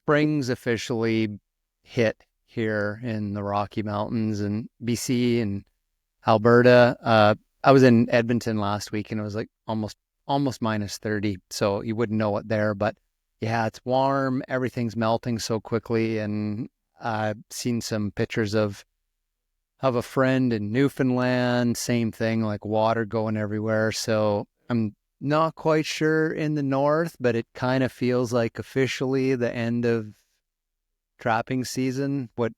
spring's officially hit here in the Rocky Mountains and BC and Alberta. I was in Edmonton last week and it was like almost minus 30. So you wouldn't know it there, but yeah, it's warm. Everything's melting so quickly. And I've seen some pictures of a friend in Newfoundland, same thing, like water going everywhere. So I'm not quite sure in the north, but it kind of feels like officially the end of trapping season. What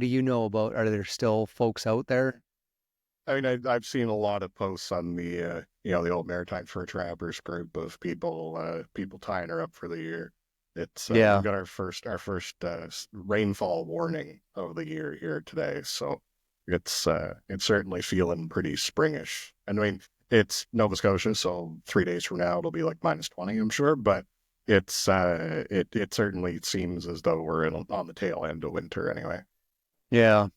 do you know about? Are there still folks out there? I mean, I've seen a lot of posts on the old Maritime Fur Trappers group of people tying her up for the year. We've Yeah, got our first rainfall warning of the year here today, so it's certainly feeling pretty springish. And I mean, it's Nova Scotia, so 3 days from now it'll be like minus 20, I'm sure, but it certainly seems as though we're on the tail end of winter anyway. yeah.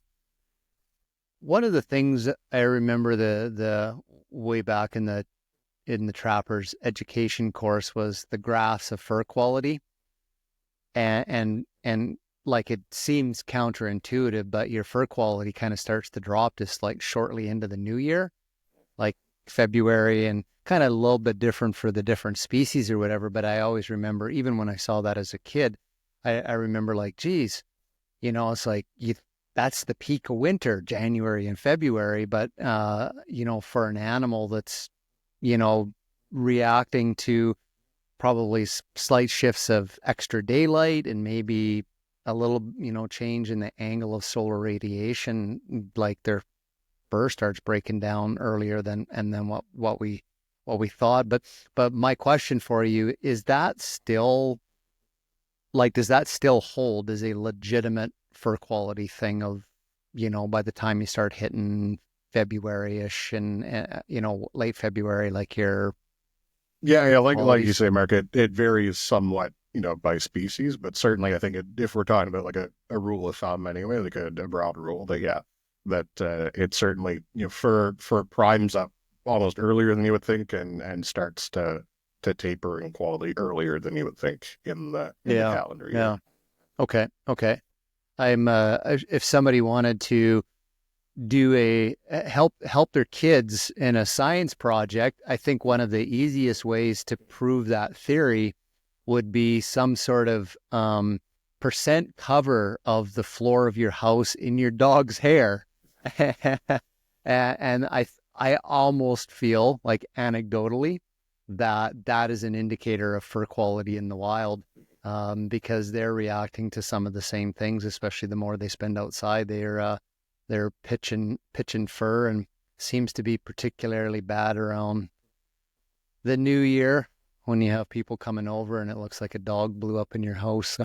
One of the things I remember the way back in the trappers education course was the graphs of fur quality. And like it seems counterintuitive, but your fur quality kind of starts to drop just like shortly into the new year, like February, and kind of a little bit different for the different species or whatever. But I always remember, even when I saw that as a kid, I remember like, geez, it's like that's the peak of winter, January and February. But for an animal that's, you know, reacting to probably slight shifts of extra daylight and maybe a little, change in the angle of solar radiation, like their fur starts breaking down earlier than and then what we thought. But my question for you is that still like does that still hold as a legitimate fur quality thing of, by the time you start hitting February-ish and late February, like your Yeah, like you qualities? say, Mark, it varies somewhat, by species, but certainly I think if we're talking about like a rule of thumb anyway, like a broad rule, that yeah, that it certainly fur primes up almost earlier than you would think, and starts to taper in quality earlier than you would think in the Yeah, calendar year. yeah. Okay. I'm if somebody wanted to do help their kids in a science project, I think one of the easiest ways to prove that theory would be some sort of percent cover of the floor of your house in your dog's hair. And I almost feel like anecdotally that is an indicator of fur quality in the wild, because they're reacting to some of the same things, especially the more they spend outside. They're pitching fur, and seems to be particularly bad around the new year when you have people coming over and it looks like a dog blew up in your house.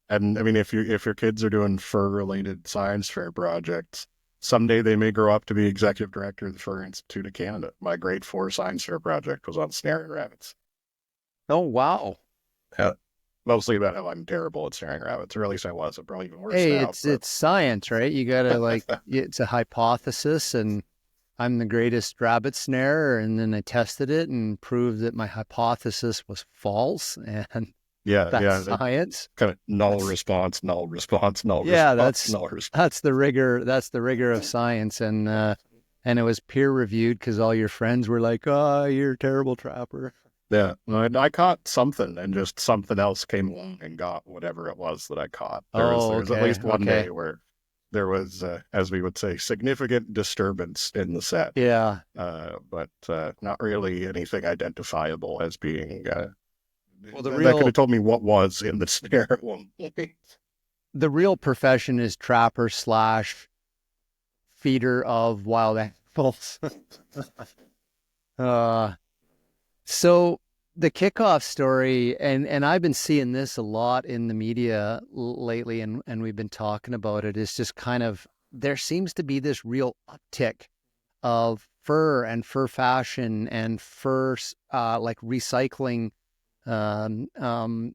And I mean, if your kids are doing fur related science fair projects, someday they may grow up to be executive director of the Fur Institute of Canada. My grade four science fair project was on snaring rabbits. Oh, wow. Yeah. Mostly about how I'm terrible at snaring rabbits, or at least I was. I'm probably even worse Hey, now. it's science, right? You gotta like it's a hypothesis, and I'm the greatest rabbit snarer, and then I tested it and proved that my hypothesis was false, and Yeah, that's yeah. science. Kind of null That's response, null response, null Yeah, response, that's null response. that's the rigor. That's the rigor of science, and it was peer reviewed because all your friends were like, "Oh, you're a terrible trapper." Yeah, I caught something, and just something else came along and got whatever it was that I caught. There was Oh, there was at okay, least one okay, day where there was, as we would say, significant disturbance in the set, yeah. but not really anything identifiable as being Well, the that could have real told me what was in the snare at one point. the real profession is trapper slash feeder of wild animals. uh, so the kickoff story, and I've been seeing this a lot in the media lately, and we've been talking about it, is just kind of there seems to be this real uptick of fur and fur fashion and fur like recycling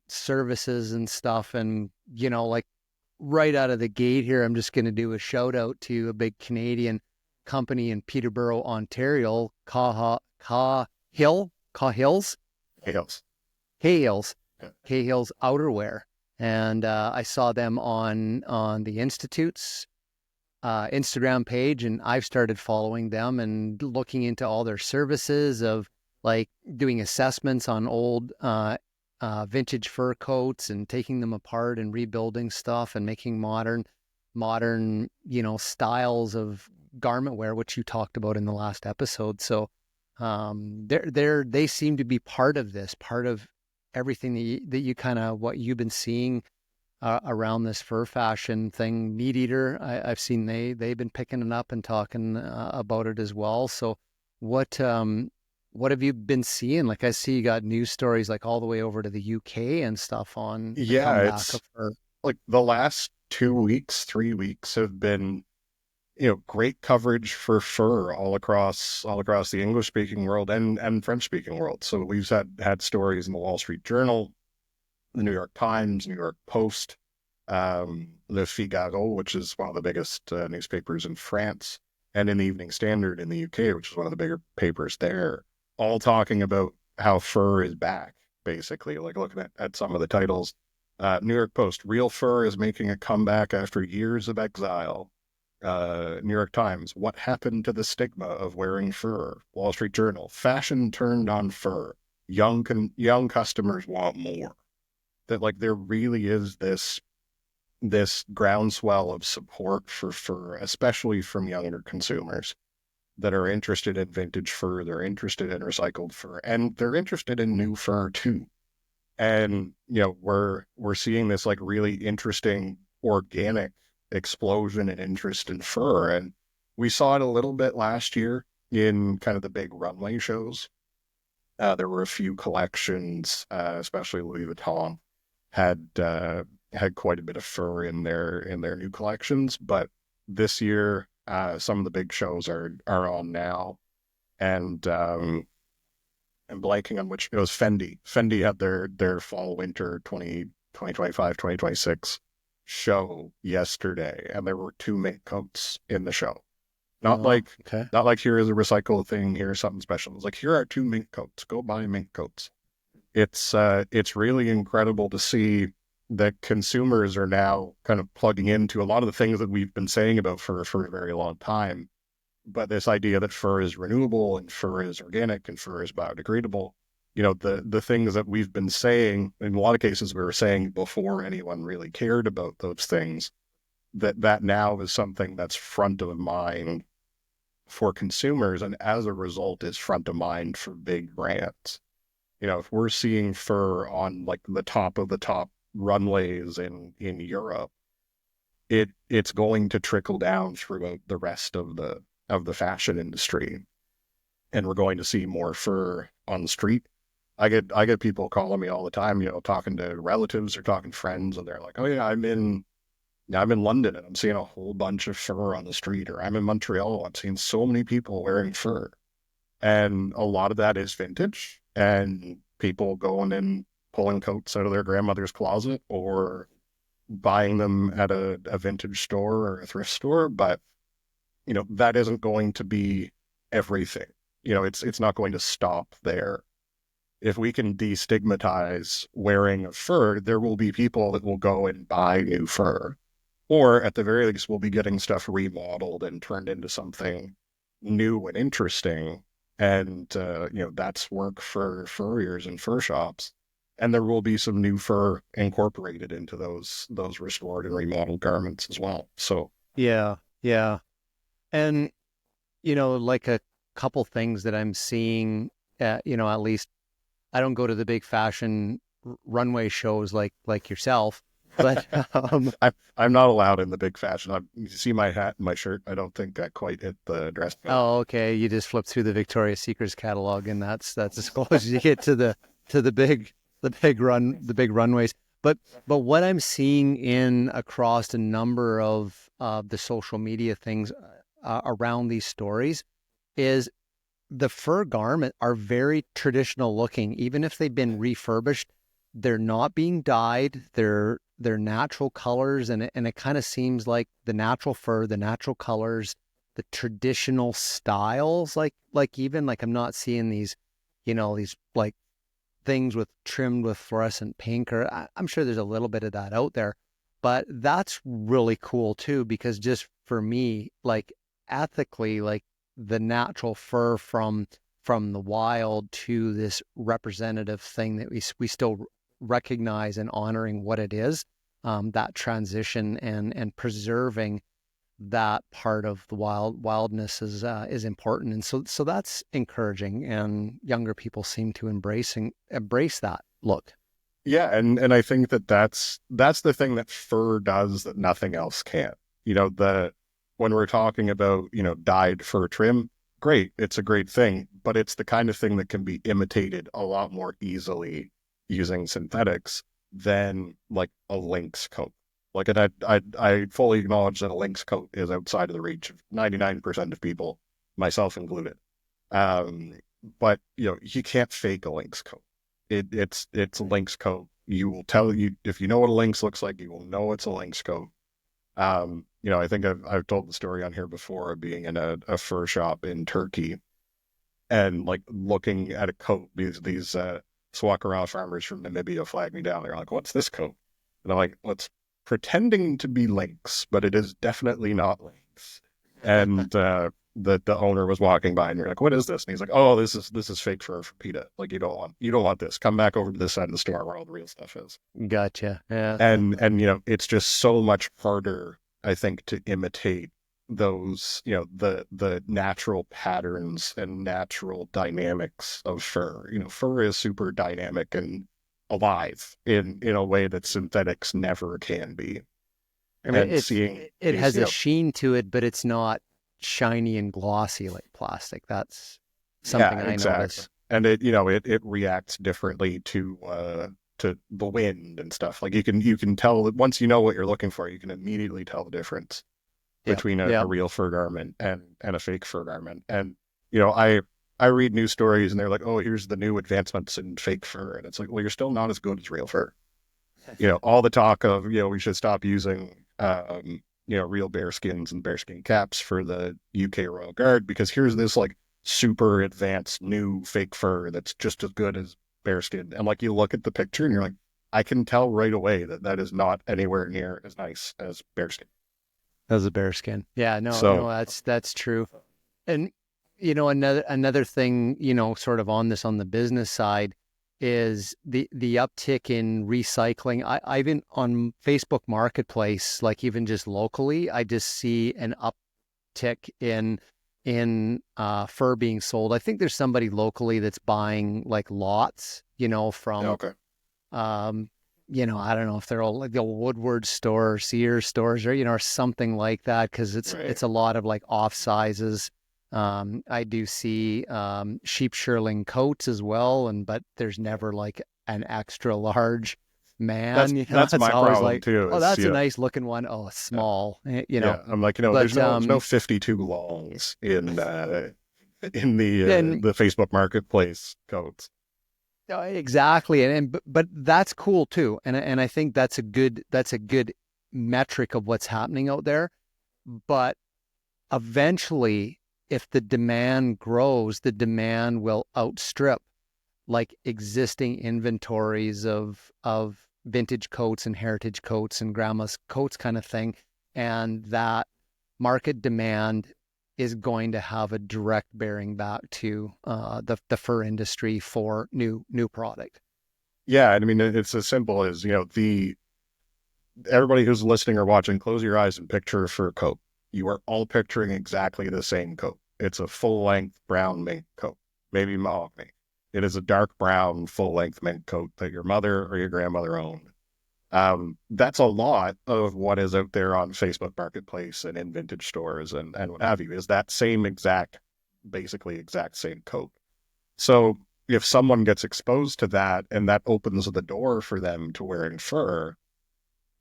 services and stuff. And, like right out of the gate here, I'm just going to do a shout out to a big Canadian company in Peterborough, Ontario, Cahill's, Chaos. Hales, Yeah. Cahill's Outerwear. and I saw them on the Institute's Instagram page, and I've started following them and looking into all their services of like doing assessments on old vintage fur coats and taking them apart and rebuilding stuff and making modern styles of garment wear, which you talked about in the last episode. So they seem to be part of this, part of everything that you kind of what you've been seeing around this fur fashion thing. Meat Eater, I've seen they've been picking it up and talking about it as well. So what what have you been seeing? Like I see you got news stories like all the way over to the UK and stuff on the Yeah, comeback it's of fur. like the last 2 weeks, 3 weeks have been, great coverage for fur all across the English speaking world and French speaking world. So we've had stories in the Wall Street Journal, the New York Times, New York Post, Le Figaro, which is one of the biggest newspapers in France, and in the Evening Standard in the UK, which is one of the bigger papers there, all talking about how fur is back, basically, like looking at some of the titles. New York Post, real fur is making a comeback after years of exile. New York Times, what happened to the stigma of wearing fur? Wall Street Journal, fashion turned on fur. Young customers want more. That like there really is this groundswell of support for fur, especially from younger consumers that are interested in vintage fur, they're interested in recycled fur, and they're interested in new fur too. And we're seeing this like really interesting organic explosion in interest in fur. And we saw it a little bit last year in kind of the big runway shows. There were a few collections, especially Louis Vuitton had had quite a bit of fur in their new collections. But this year, some of the big shows are on now, and I'm blanking on which. It was Fendi. Fendi had their fall winter 2025 2026 show yesterday, and there were two mink coats in the show. Not Oh, like okay. not like here is a recycle thing, here's something special. It's like here are two mink coats. Go buy mink coats. It's really incredible to see that consumers are now kind of plugging into a lot of the things that we've been saying about fur for a very long time. But this idea that fur is renewable and fur is organic and fur is biodegradable, the things that we've been saying, in a lot of cases we were saying before anyone really cared about those things, that now is something that's front of mind for consumers, and as a result is front of mind for big brands. If we're seeing fur on like the top of the top runways in Europe, it's going to trickle down throughout the rest of the fashion industry, and we're going to see more fur on the street. I get people calling me all the time, talking to relatives or talking friends, and they're like, "Oh yeah, I'm in London and I'm seeing a whole bunch of fur on the street," or "I'm in Montreal, I'm seeing so many people wearing fur." And a lot of that is vintage and people going and pulling coats out of their grandmother's closet or buying them at a vintage store or a thrift store. But, that isn't going to be everything. It's not going to stop there. If we can destigmatize wearing of fur, there will be people that will go and buy new fur. Or at the very least, we'll be getting stuff remodeled and turned into something new and interesting. And, that's work for furriers and fur shops. And there will be some new fur incorporated into those restored and remodeled garments as well. So, Yeah, yeah. And like a couple things that I'm seeing, at least I don't go to the big fashion runway shows like yourself, but I'm not allowed in the big fashion. You see my hat and my shirt. I don't think I quite hit the dress code. oh, okay, you just flip through the Victoria's Secrets catalog, and that's as close as you get to the big runways. But what I'm seeing in across a number of the social media things around these stories is the fur garment are very traditional looking. Even if they've been refurbished, they're not being dyed. They're natural colors, and it kind of seems like the natural fur, the natural colors, the traditional styles. Like even like I'm not seeing these, these like things with trimmed with fluorescent pink, or I'm sure there's a little bit of that out there, but that's really cool too, because just for me, like ethically, like the natural fur from the wild to this representative thing that we still recognize and honoring what it is, that transition and preserving that part of the wildness is important, and so that's encouraging, and younger people seem to embrace that look. Yeah, and I think that's the thing that fur does that nothing else can. The when we're talking about, dyed fur trim, great, it's a great thing, but it's the kind of thing that can be imitated a lot more easily using synthetics than like a lynx coat. Like, and I fully acknowledge that a lynx coat is outside of the reach of 99% of people, myself included. Um, but you can't fake a lynx coat. It's a lynx coat. You will tell you if you know what a lynx looks like, you will know it's a lynx coat. I think I've told the story on here before of being in a fur shop in Turkey and like looking at a coat. These Swakara farmers from Namibia flagged me down. They're like, "What's this coat?" And I'm like, "Well, it's pretending to be lynx, but it is definitely not lynx." And the owner was walking by, and you're like, "What is this?" And he's like, "Oh, this is fake fur for PETA. Like, you don't want this. Come back over to this side of the store where all the real stuff is." Gotcha. Yeah. And it's just so much harder, I think, to imitate those, the natural patterns and natural dynamics of fur. Fur is super dynamic and alive in a way that synthetics never can be. I mean, And seeing it these, has a sheen to it, but it's not shiny and glossy like plastic. That's yeah, something I exactly. notice. And it reacts differently to the wind and stuff. Like you can tell that once you know what you're looking for, you can immediately tell the difference Yeah. between a Yeah. real fur garment and a fake fur garment. And I read news stories and they're like, "Oh, here's the new advancements in fake fur," and it's like, well, you're still not as good as real fur. All the talk of we should stop using real bear skins and bearskin caps for the UK Royal Guard because here's this like super advanced new fake fur that's just as good as bearskin. And like you look at the picture and you're like, I can tell right away that that is not anywhere near as nice as bearskin. As a bear skin. Yeah, no, So that's true. And another thing, sort of on the business side is the uptick in recycling. I even on Facebook Marketplace, like even just locally, I just see an uptick in fur being sold. I think there's somebody locally that's buying like lots, yeah, from okay, um, I don't know if they're all like the Woodward store or Sears stores or something like that, because it's right. it's a lot of like off sizes. I do see sheep shearling coats as well, but there's never like an extra large That's man, that's it's my always problem like, too. oh, Is that's a nice looking one. Oh, it's yeah, small, yeah. I'm like, there's but no 52 longs in then the Facebook Marketplace codes. exactly, but that's cool too, and I think that's a good metric of what's happening out there. But eventually, if the demand grows, the demand will outstrip like existing inventories of vintage coats and heritage coats and grandma's coats kind of thing, and that market demand is going to have a direct bearing back to the fur industry for new product. Yeah, and I mean it's as simple as the everybody who's listening or watching, close your eyes and picture a fur coat. You are all picturing exactly the same coat. It's a full length brown mink coat, maybe mahogany. It is a dark brown full length mink coat that your mother or your grandmother owned. That's a lot of what is out there on Facebook Marketplace and in vintage stores and what have you, is that same basically exact same coat. So if someone gets exposed to that and that opens the door for them to wearing fur,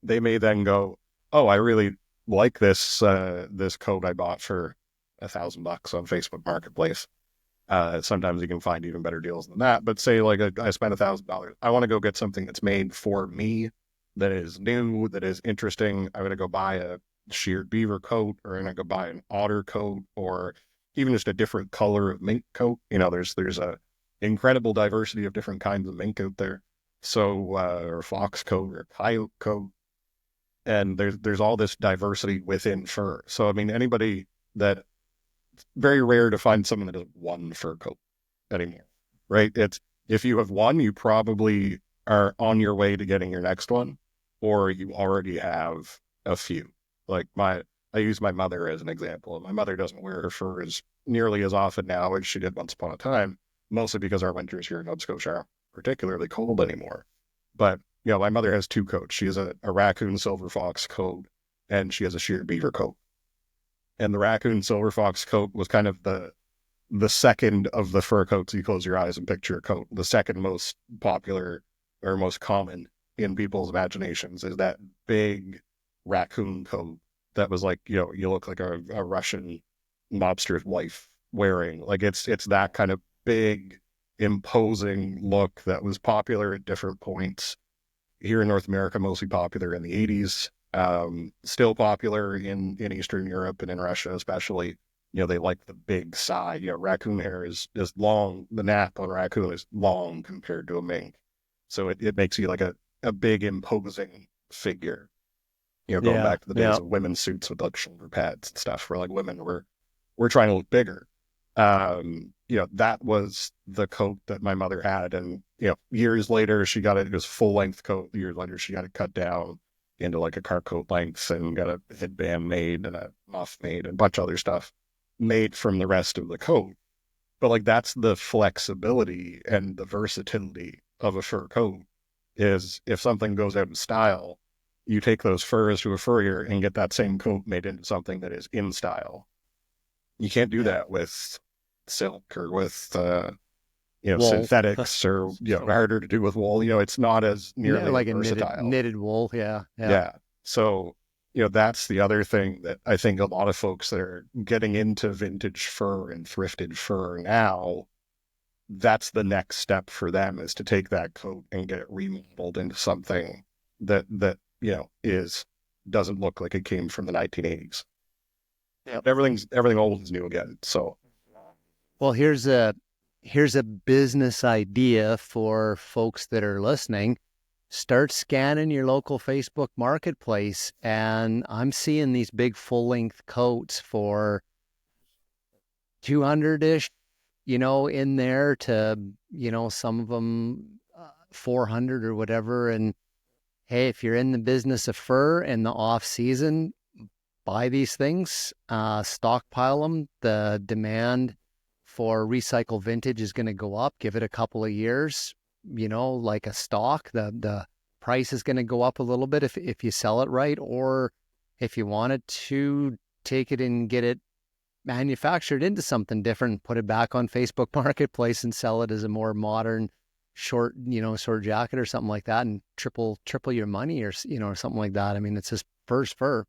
they may then go, "Oh, I really like this coat I bought for $1,000 on Facebook Marketplace." Sometimes you can find even better deals than that. But say like I spent $1,000. I want to go get something that's made for me, that is new, that is interesting. I'm gonna go buy a sheared beaver coat, or I'm gonna go buy an otter coat, or even just a different color of mink coat. There's a incredible diversity of different kinds of mink out there. So, or fox coat or coyote coat, and there's all this diversity within fur. So, I mean, anybody that very rare to find someone that has one fur coat anymore, right? It's if you have one, you probably are on your way to getting your next one, or you already have a few. Like I use my mother as an example. My mother doesn't wear her fur as nearly as often now as she did once upon a time, mostly because our winters here in Nova Scotia aren't particularly cold anymore. But my mother has two coats. She has a raccoon silver fox coat, and she has a sheer beaver coat. And the raccoon silver fox coat was kind of the second of the fur coats. You close your eyes and picture a coat. The second most popular or most common in people's imaginations is that big raccoon coat that was like, you look like a Russian mobster's wife wearing. Like it's that kind of big, imposing look that was popular at different points here in North America, mostly popular in the 80s, still popular in Eastern Europe and in Russia, especially. They like the big side. Raccoon hair is long. The nap on raccoon is long compared to a mink. So it makes you like a big, imposing figure. Going Yeah, back to the days yeah. of women's suits with like shoulder pads and stuff, where like women were trying to look bigger. That was the coat that my mother had. And, years later, she got it was full length coat. Years later, she got it cut down into like a car coat length and got a headband made and a muff made and a bunch of other stuff made from the rest of the coat. But like, that's the flexibility and the versatility of a fur coat is if something goes out of style, you take those furs to a furrier and get that same coat made into something that is in style. You can't do Yeah. that with silk or with Wool. synthetics or harder to do with wool. It's not as nearly as Like a versatile. knitted wool. Yeah, yeah. Yeah. So that's the other thing that I think a lot of folks that are getting into vintage fur and thrifted fur now, that's the next step for them is to take that coat and get it remodeled into something that is doesn't look like it came from the 1980s. Yep. Everything old is new again. So Well, here's a business idea for folks that are listening. Start scanning your local Facebook marketplace, and I'm seeing these big full-length coats for 200-ish, in there to, some of them 400 or whatever. And hey, if you're in the business of fur in the off season, buy these things, stockpile them. The demand for recycled vintage is going to go up. Give it a couple of years, like a stock. The price is going to go up a little bit if you sell it right, or if you wanted to take it and get it manufactured into something different, put it back on Facebook Marketplace and sell it as a more modern short jacket or something like that, and triple your money, or or something like that. I mean, it's just first fur,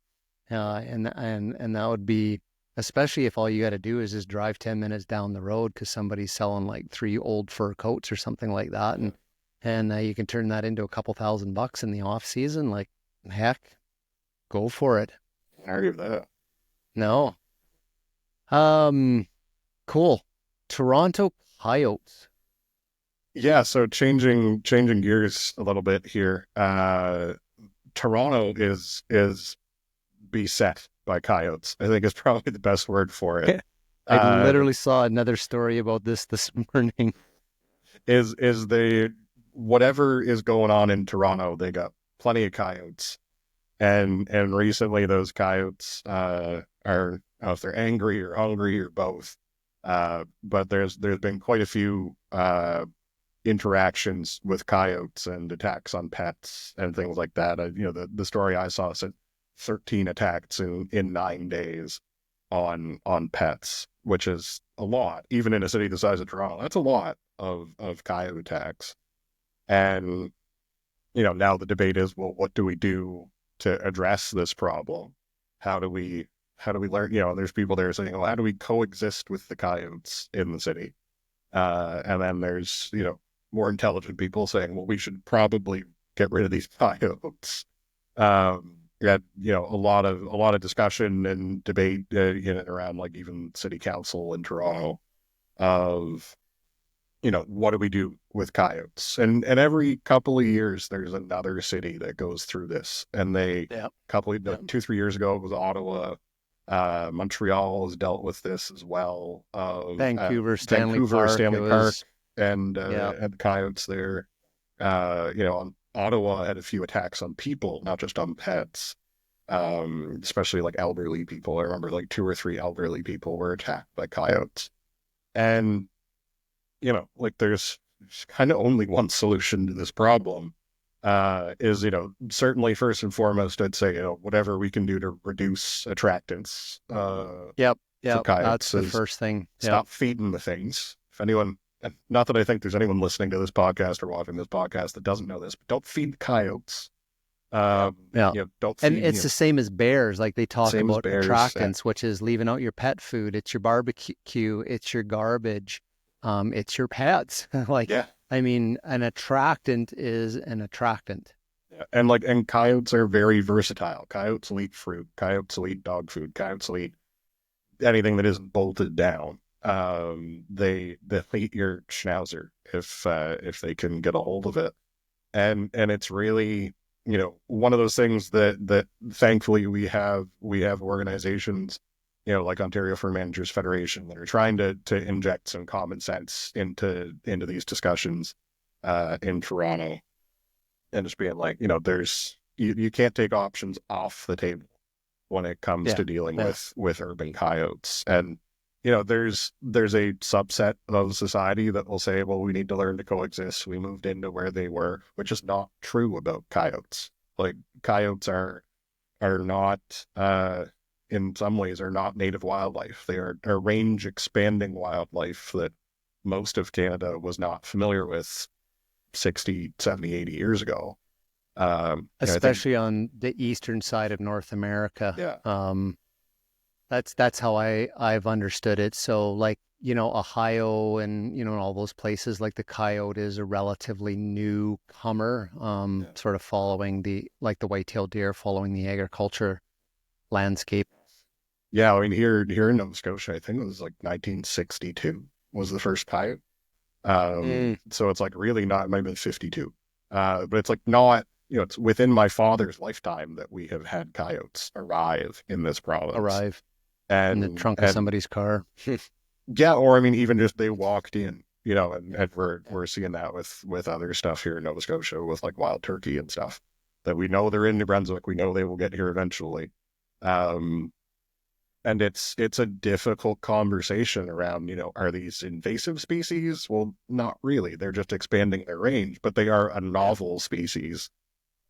and that would be, especially if all you got to do is just drive 10 minutes down the road because somebody's selling like 3 old fur coats or something like that, and you can turn that into a couple $1,000 in the off season. Like, heck, go for it. I argue with that. No. Um, cool. Toronto Coyotes. Yeah, so changing gears a little bit here. Toronto is beset by coyotes. I think is probably the best word for it. I Uh, literally saw another story about this morning. is the whatever is going on in Toronto, they got plenty of coyotes, and recently those coyotes are I don't know if they're angry or hungry or both. But there's been quite a few interactions with coyotes and attacks on pets and things like that. The story I saw said 13 attacks in 9 days on pets, which is a lot, even in a city the size of Toronto. That's a lot of coyote attacks. And now the debate is, well, what do we do to address this problem? How do we learn? There's people there saying, well, how do we coexist with the coyotes in the city? And then there's, more intelligent people saying, well, we should probably get rid of these coyotes. You had, a lot of discussion and debate in and around like even city council in Toronto of, what do we do with coyotes? And every couple of years, there's another city that goes through this. And Yeah. like 2, 3 years ago, it was Ottawa. Montreal has dealt with this as well. Vancouver, Stanley Vancouver, Park. It Stanley Park, was, yeah, and the coyotes there. Ottawa had a few attacks on people, not just on pets. Especially like elderly people. I remember like 2 or 3 elderly people were attacked by coyotes. And like there's kind of only one solution to this problem. Is certainly first and foremost, I'd say whatever we can do to reduce attractants yep, for yep. That's coyotes the is first thing. Yep. stop feeding the things. If anyone, not that I think there's anyone listening to this podcast or watching this podcast that doesn't know this, but don't feed the coyotes. Yeah. Yeah. Don't And feed it's the same as bears. Like they talk same as about bears. attractants, which is leaving out your pet food. It's your barbecue. It's your garbage. It's your pets. Like, Yeah. I mean, an attractant is an attractant. Yeah. And coyotes are very versatile. Coyotes will eat fruit. Coyotes will eat dog food. Coyotes will eat anything that isn't bolted down. They eat your schnauzer if they can get a hold of it. And it's really one of those things that thankfully we have organizations like Ontario Fur Managers Federation that are trying to inject some common sense into these discussions in Toronto, and just being like there's you can't take options off the table when it comes Yeah. to dealing Yeah. with urban coyotes. And there's a subset of society that will say, well, we need to learn to coexist. We moved into where they were, which is not true about coyotes. Like coyotes are not in some ways are not native wildlife. They are a range expanding wildlife that most of Canada was not familiar with 60, 70, 80 years ago. I think, Especially on the eastern side of North America. yeah, That's how I've understood it. So like, Ohio and, all those places, like the coyote is a relatively newcomer, yeah. sort of following like the white-tailed deer, following the agriculture landscape. Yeah, I mean here in Nova Scotia, I think it was like 1962 was the first coyote. Mm. So it's like really not, it might have been 52. But it's like not, it's within my father's lifetime that we have had coyotes arrive in this province. Arrive in the And trunk of somebody's car. yeah, or I mean even just they walked in, and we're seeing that with other stuff here in Nova Scotia with like wild turkey and stuff that we know they're in New Brunswick. We know they will get here eventually. Um, and it's a difficult conversation around, are these invasive species? Well, not really. They're just expanding their range, but they are a Yeah. novel species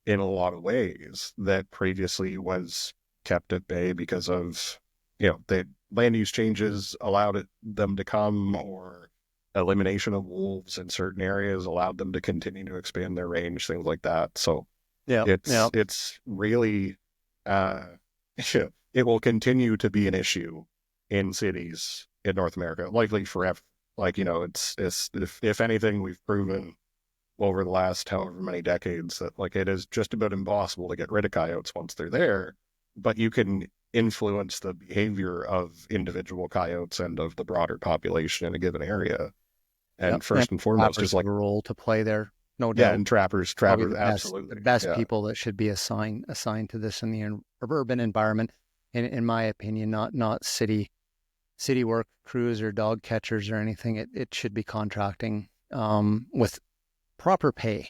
in a lot of ways that previously was kept at bay because of, the land use changes allowed them to come, or elimination of wolves in certain areas allowed them to continue to expand their range, things like that. So Yeah. Yeah. it's really uh it will continue to be an issue in cities in North America, likely forever. Like, it's if anything, we've proven over the last however many decades that like it is just about impossible to get rid of coyotes once they're there, but you can influence the behavior of individual coyotes and of the broader population in a given area. Yep. And And first and foremost, trappers just have like, a role to play there, no yeah, doubt. and trappers, Probably the absolutely. best Yeah. people that should be assigned to this in the urban environment, in my opinion, not city work crews or dog catchers or anything. It should be contracting with proper pay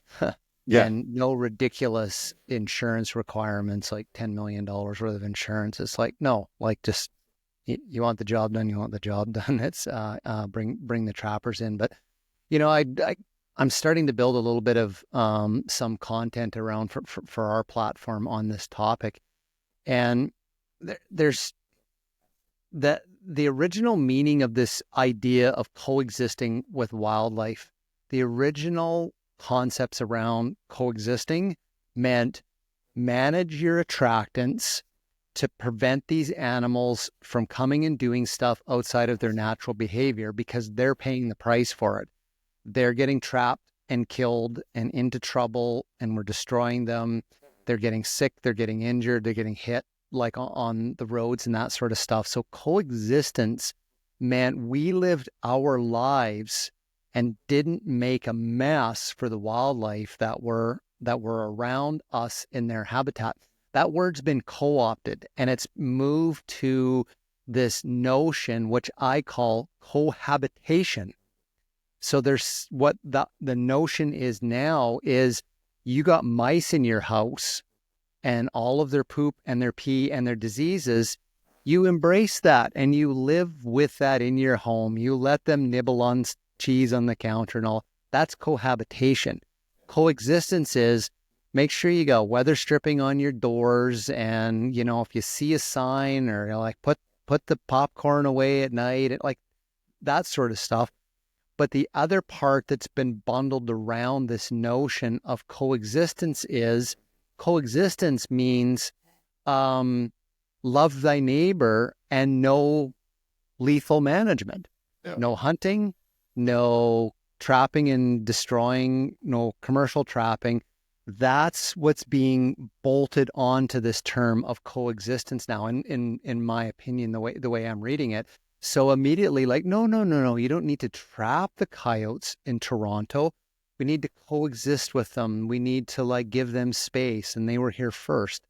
Yeah. and no ridiculous insurance requirements like $10 million worth of insurance. It's like, no, like just you want the job done, you want the job done. It's bring the trappers in. But I'm starting to build a little bit of some content around for our platform on this topic. And there's that the original meaning of this idea of coexisting with wildlife, the original concepts around coexisting meant manage your attractants to prevent these animals from coming and doing stuff outside of their natural behavior because they're paying the price for it. They're getting trapped and killed and into trouble, and we're destroying them. They're getting sick, they're getting injured, they're getting hit like on the roads and that sort of stuff. So coexistence meant we lived our lives and didn't make a mess for the wildlife that were around us in their habitat. That word's been co-opted, and it's moved to this notion, which I call cohabitation. So there's what the notion is now is you got mice in your house and all of their poop and their pee and their diseases. You embrace that and you live with that in your home. You let them nibble on cheese on the counter and all. That's cohabitation. Coexistence is make sure you got weather stripping on your doors, and if you see a sign, or like put the popcorn away at night, like that sort of stuff. But the other part that's been bundled around this notion of coexistence is coexistence means love thy neighbor and no lethal management. Yeah. No hunting, no trapping and destroying, no commercial trapping. That's what's being bolted onto this term of coexistence now, in my opinion, the way I'm reading it. So immediately, like, no, you don't need to trap the coyotes in Toronto. We need to coexist with them. We need to like give them space, and they were here first,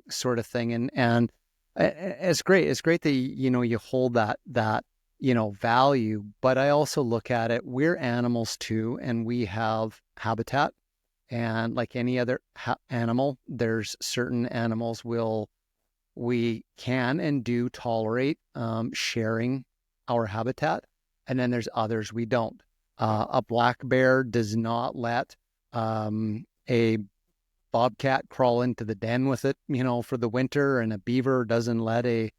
sort of thing. And it's great. It's great that you hold that value. But I also look at it. We're animals too, and we have habitat. And like any other animal, there's certain animals we can and do tolerate sharing our habitat, and then there's others we don't. A black bear does not let a bobcat crawl into the den with it, for the winter, and a beaver doesn't let a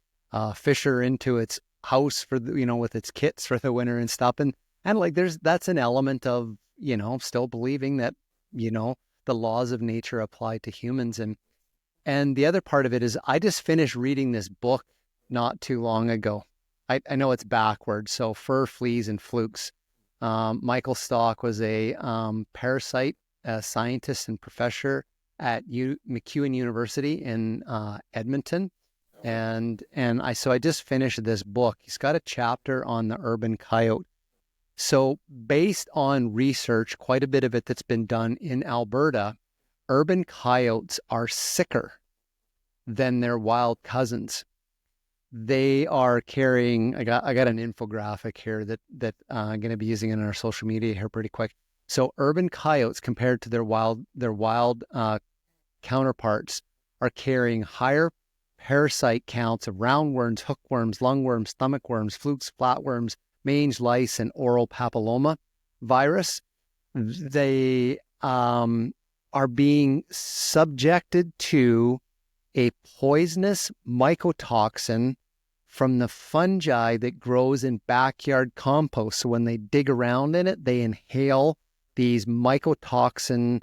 fisher into its house for with its kits for the winter and stuff. And like that's an element of still believing that the laws of nature apply to humans. And the other part of it is I just finished reading this book not too long ago. I know it's backwards. So Fur, Fleas, and Flukes. Michael Stock was a parasite scientist and professor at MacEwan University in Edmonton. And I just finished this book. He's got a chapter on the urban coyote. So based on research, quite a bit of it that's been done in Alberta, urban coyotes are sicker than their wild cousins. They are carrying, I got an infographic here that I'm going to be using in our social media here pretty quick. So urban coyotes compared to their wild counterparts are carrying higher parasite counts of roundworms, hookworms, lungworms, stomach worms, flukes, flatworms, mange lice, and oral papilloma virus. They are being subjected to a poisonous mycotoxin from the fungi that grows in backyard compost. So when they dig around in it, they inhale these mycotoxin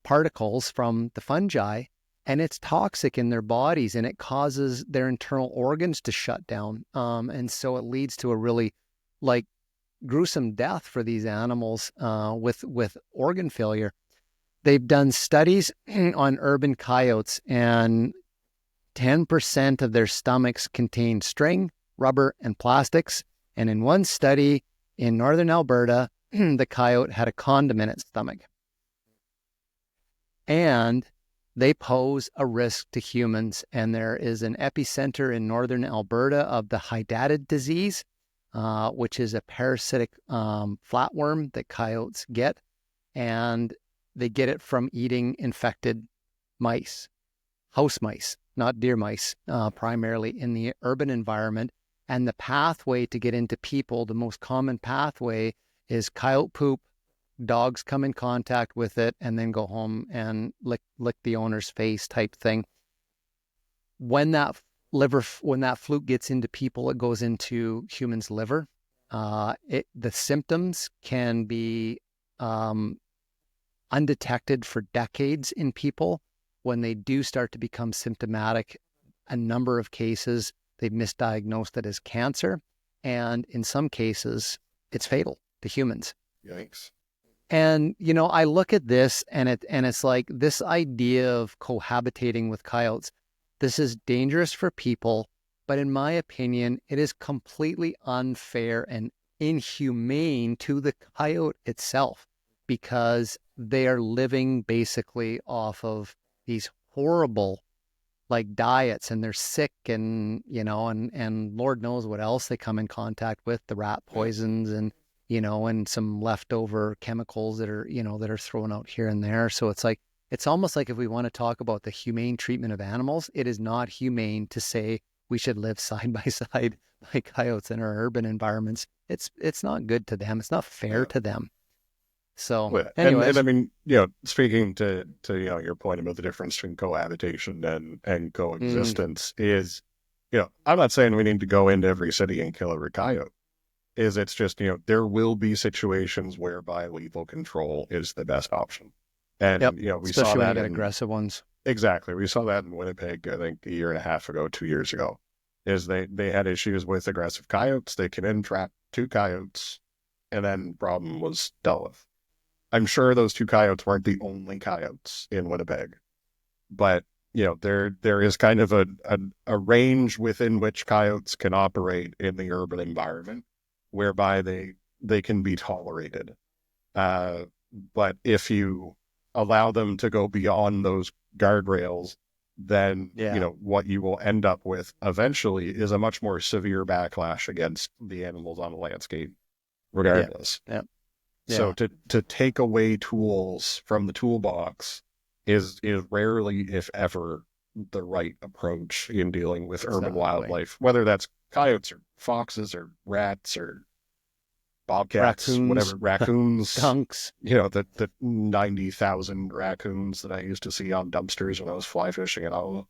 particles from the fungi, and it's toxic in their bodies, and it causes their internal organs to shut down. And so it leads to a really gruesome death for these animals with organ failure. They've done studies on urban coyotes, and 10% of their stomachs contain string, rubber, and plastics. And in one study in northern Alberta, the coyote had a condom in its stomach. And they pose a risk to humans. And there is an epicenter in northern Alberta of the hydatid disease, which is a parasitic flatworm that coyotes get. And they get it from eating infected mice, house mice, not deer mice, primarily in the urban environment. And the pathway to get into people, the most common pathway is coyote poop. Dogs come in contact with it and then go home and lick the owner's face type thing. When that fluke gets into people, it goes into humans' liver. The symptoms can be undetected for decades in people. When they do start to become symptomatic, a number of cases, they've misdiagnosed it as cancer. And in some cases, it's fatal to humans. Yikes. And, I look at this and it's like this idea of cohabitating with coyotes. This is dangerous for people, but in my opinion, it is completely unfair and inhumane to the coyote itself, because they are living basically off of these horrible like diets, and they're sick, and and Lord knows what else they come in contact with, the rat poisons, and and some leftover chemicals that are that are thrown out here and there. So it's like, it's almost like, if we want to talk about the humane treatment of animals, it is not humane to say we should live side by side like coyotes in our urban environments. It's not good to them. It's not fair Yeah. to them. So Well, and I anyways. mean, speaking to your point about the difference between cohabitation and mm, coexistence is, I'm not saying we need to go into every city and kill every coyote. It's just, there will be situations whereby lethal control is the best option. yep, And, we saw especially when you that got aggressive ones. exactly, we saw that in Winnipeg, I think a year and a half ago, 2 years ago, is they had issues with aggressive coyotes. They came in, trapped two coyotes, and then problem was dealt with. I'm sure those two coyotes weren't the only coyotes in Winnipeg, but there is kind of a range within which coyotes can operate in the urban environment, whereby they can be tolerated. Uh, but if you allow them to go beyond those guardrails, then Yeah. what you will end up with eventually is a much more severe backlash against the animals on the landscape, Yeah. regardless. Yeah. So Yeah. to take away tools from the toolbox is rarely, if ever, the right approach in dealing with urban Exactly. wildlife, whether that's coyotes or foxes or rats or bobcats, Raccoons, whatever, raccoons, skunks. the 90,000 raccoons that I used to see on dumpsters when I was fly fishing and all.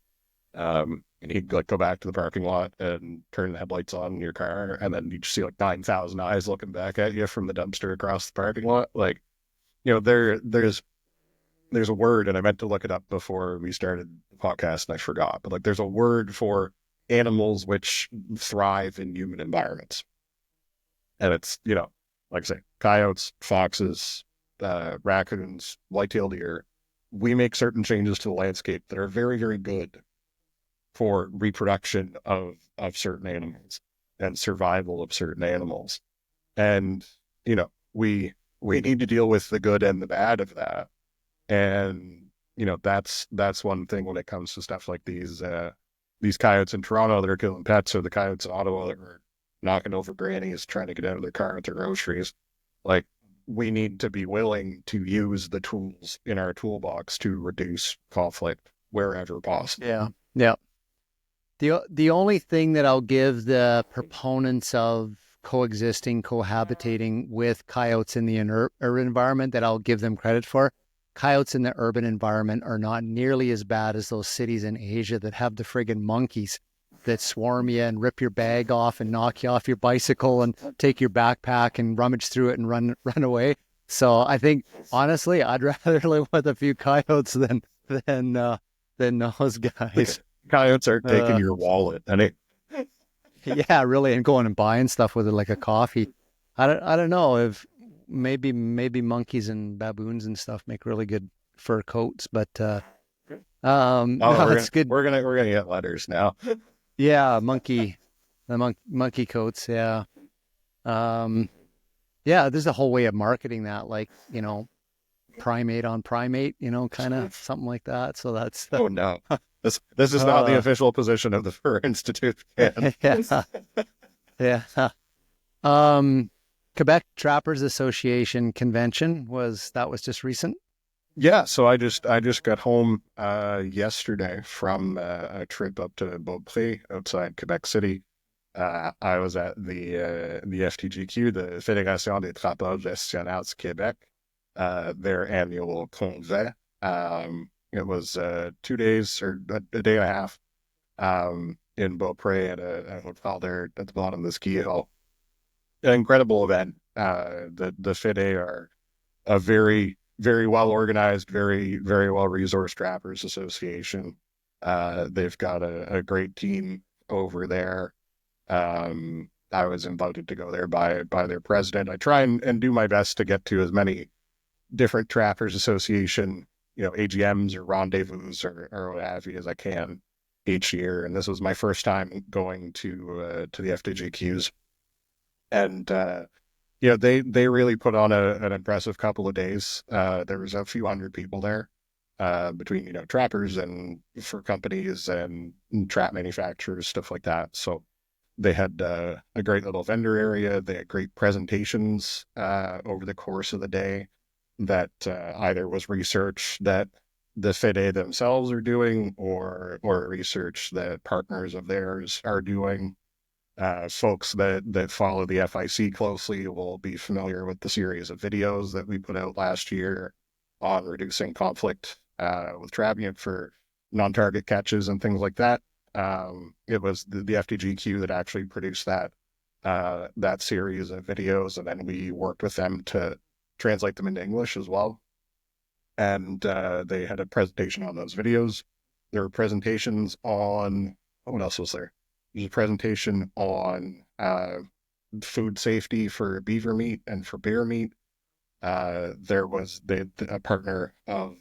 And he'd like go back to the parking lot and turn the headlights on in your car, and then you just see like 9,000 eyes looking back at you from the dumpster across the parking lot. Like, there's a word, and I meant to look it up before we started the podcast and I forgot, but like there's a word for animals which thrive in human environments. And it's, like I say, coyotes, foxes, raccoons, white-tailed deer. We make certain changes to the landscape that are very, very good for reproduction of certain animals and survival of certain animals. And, we need to deal with the good and the bad of that. And, that's one thing when it comes to stuff like these coyotes in Toronto that are killing pets, or the coyotes in Ottawa that are knocking over grannies trying to get out of their car with their groceries. Like, we need to be willing to use the tools in our toolbox to reduce conflict wherever possible. Yeah. Yeah. The only thing that I'll give the proponents of coexisting, cohabitating with coyotes in the urban environment, that I'll give them credit for, coyotes in the urban environment are not nearly as bad as those cities in Asia that have the friggin' monkeys that swarm you and rip your bag off and knock you off your bicycle and take your backpack and rummage through it and run away. So I think, honestly, I'd rather live with a few coyotes than than those The guys. coyotes are taking Uh, your wallet, and it yeah, really, and going and buying stuff with it like a coffee. I don't know if maybe monkeys and baboons and stuff make really good fur coats, but oh, no, it's good. we're gonna get letters now. Yeah, monkey coats. Yeah, um, yeah. There's a whole way of marketing that, like primate on primate, kind of something like that. So that's Oh no, this is not the uh, official position of the Fur Institute. And yeah, yeah. Um, Quebec Trappers Association convention was just recent. yeah, so I just got home yesterday from a trip up to Beaupré outside Quebec City. I was at the FTGQ, the Fédération des Trappeurs Gestionnaires Québec, their annual convent. It was 2 days or a day and a half in Beaupré at a hotel there at the bottom of the ski hill. An incredible event. The FIDE are a very, very well organized, very, very well resourced trappers association. They've got a great team over there. I was invited to go there by their president. I try and do my best to get to as many different trappers association, AGMs or rendezvous or what have you as I can each year. And this was my first time going to the FDGQs. And Yeah, they really put on an impressive couple of days. There was a few hundred people there, between, trappers and for companies and trap manufacturers, stuff like that. So they had a great little vendor area. They had great presentations over the course of the day that either was research that the FIDE themselves are doing, or research that partners of theirs are doing. Folks that follow the FIC closely will be familiar with the series of videos that we put out last year on reducing conflict with trapping for non-target catches and things like that. It was the FDGQ that actually produced that series of videos, and then we worked with them to translate them into English as well. And they had a presentation on those videos. There were presentations on, what else was there? There's a presentation on food safety for beaver meat and for bear meat. There was a partner of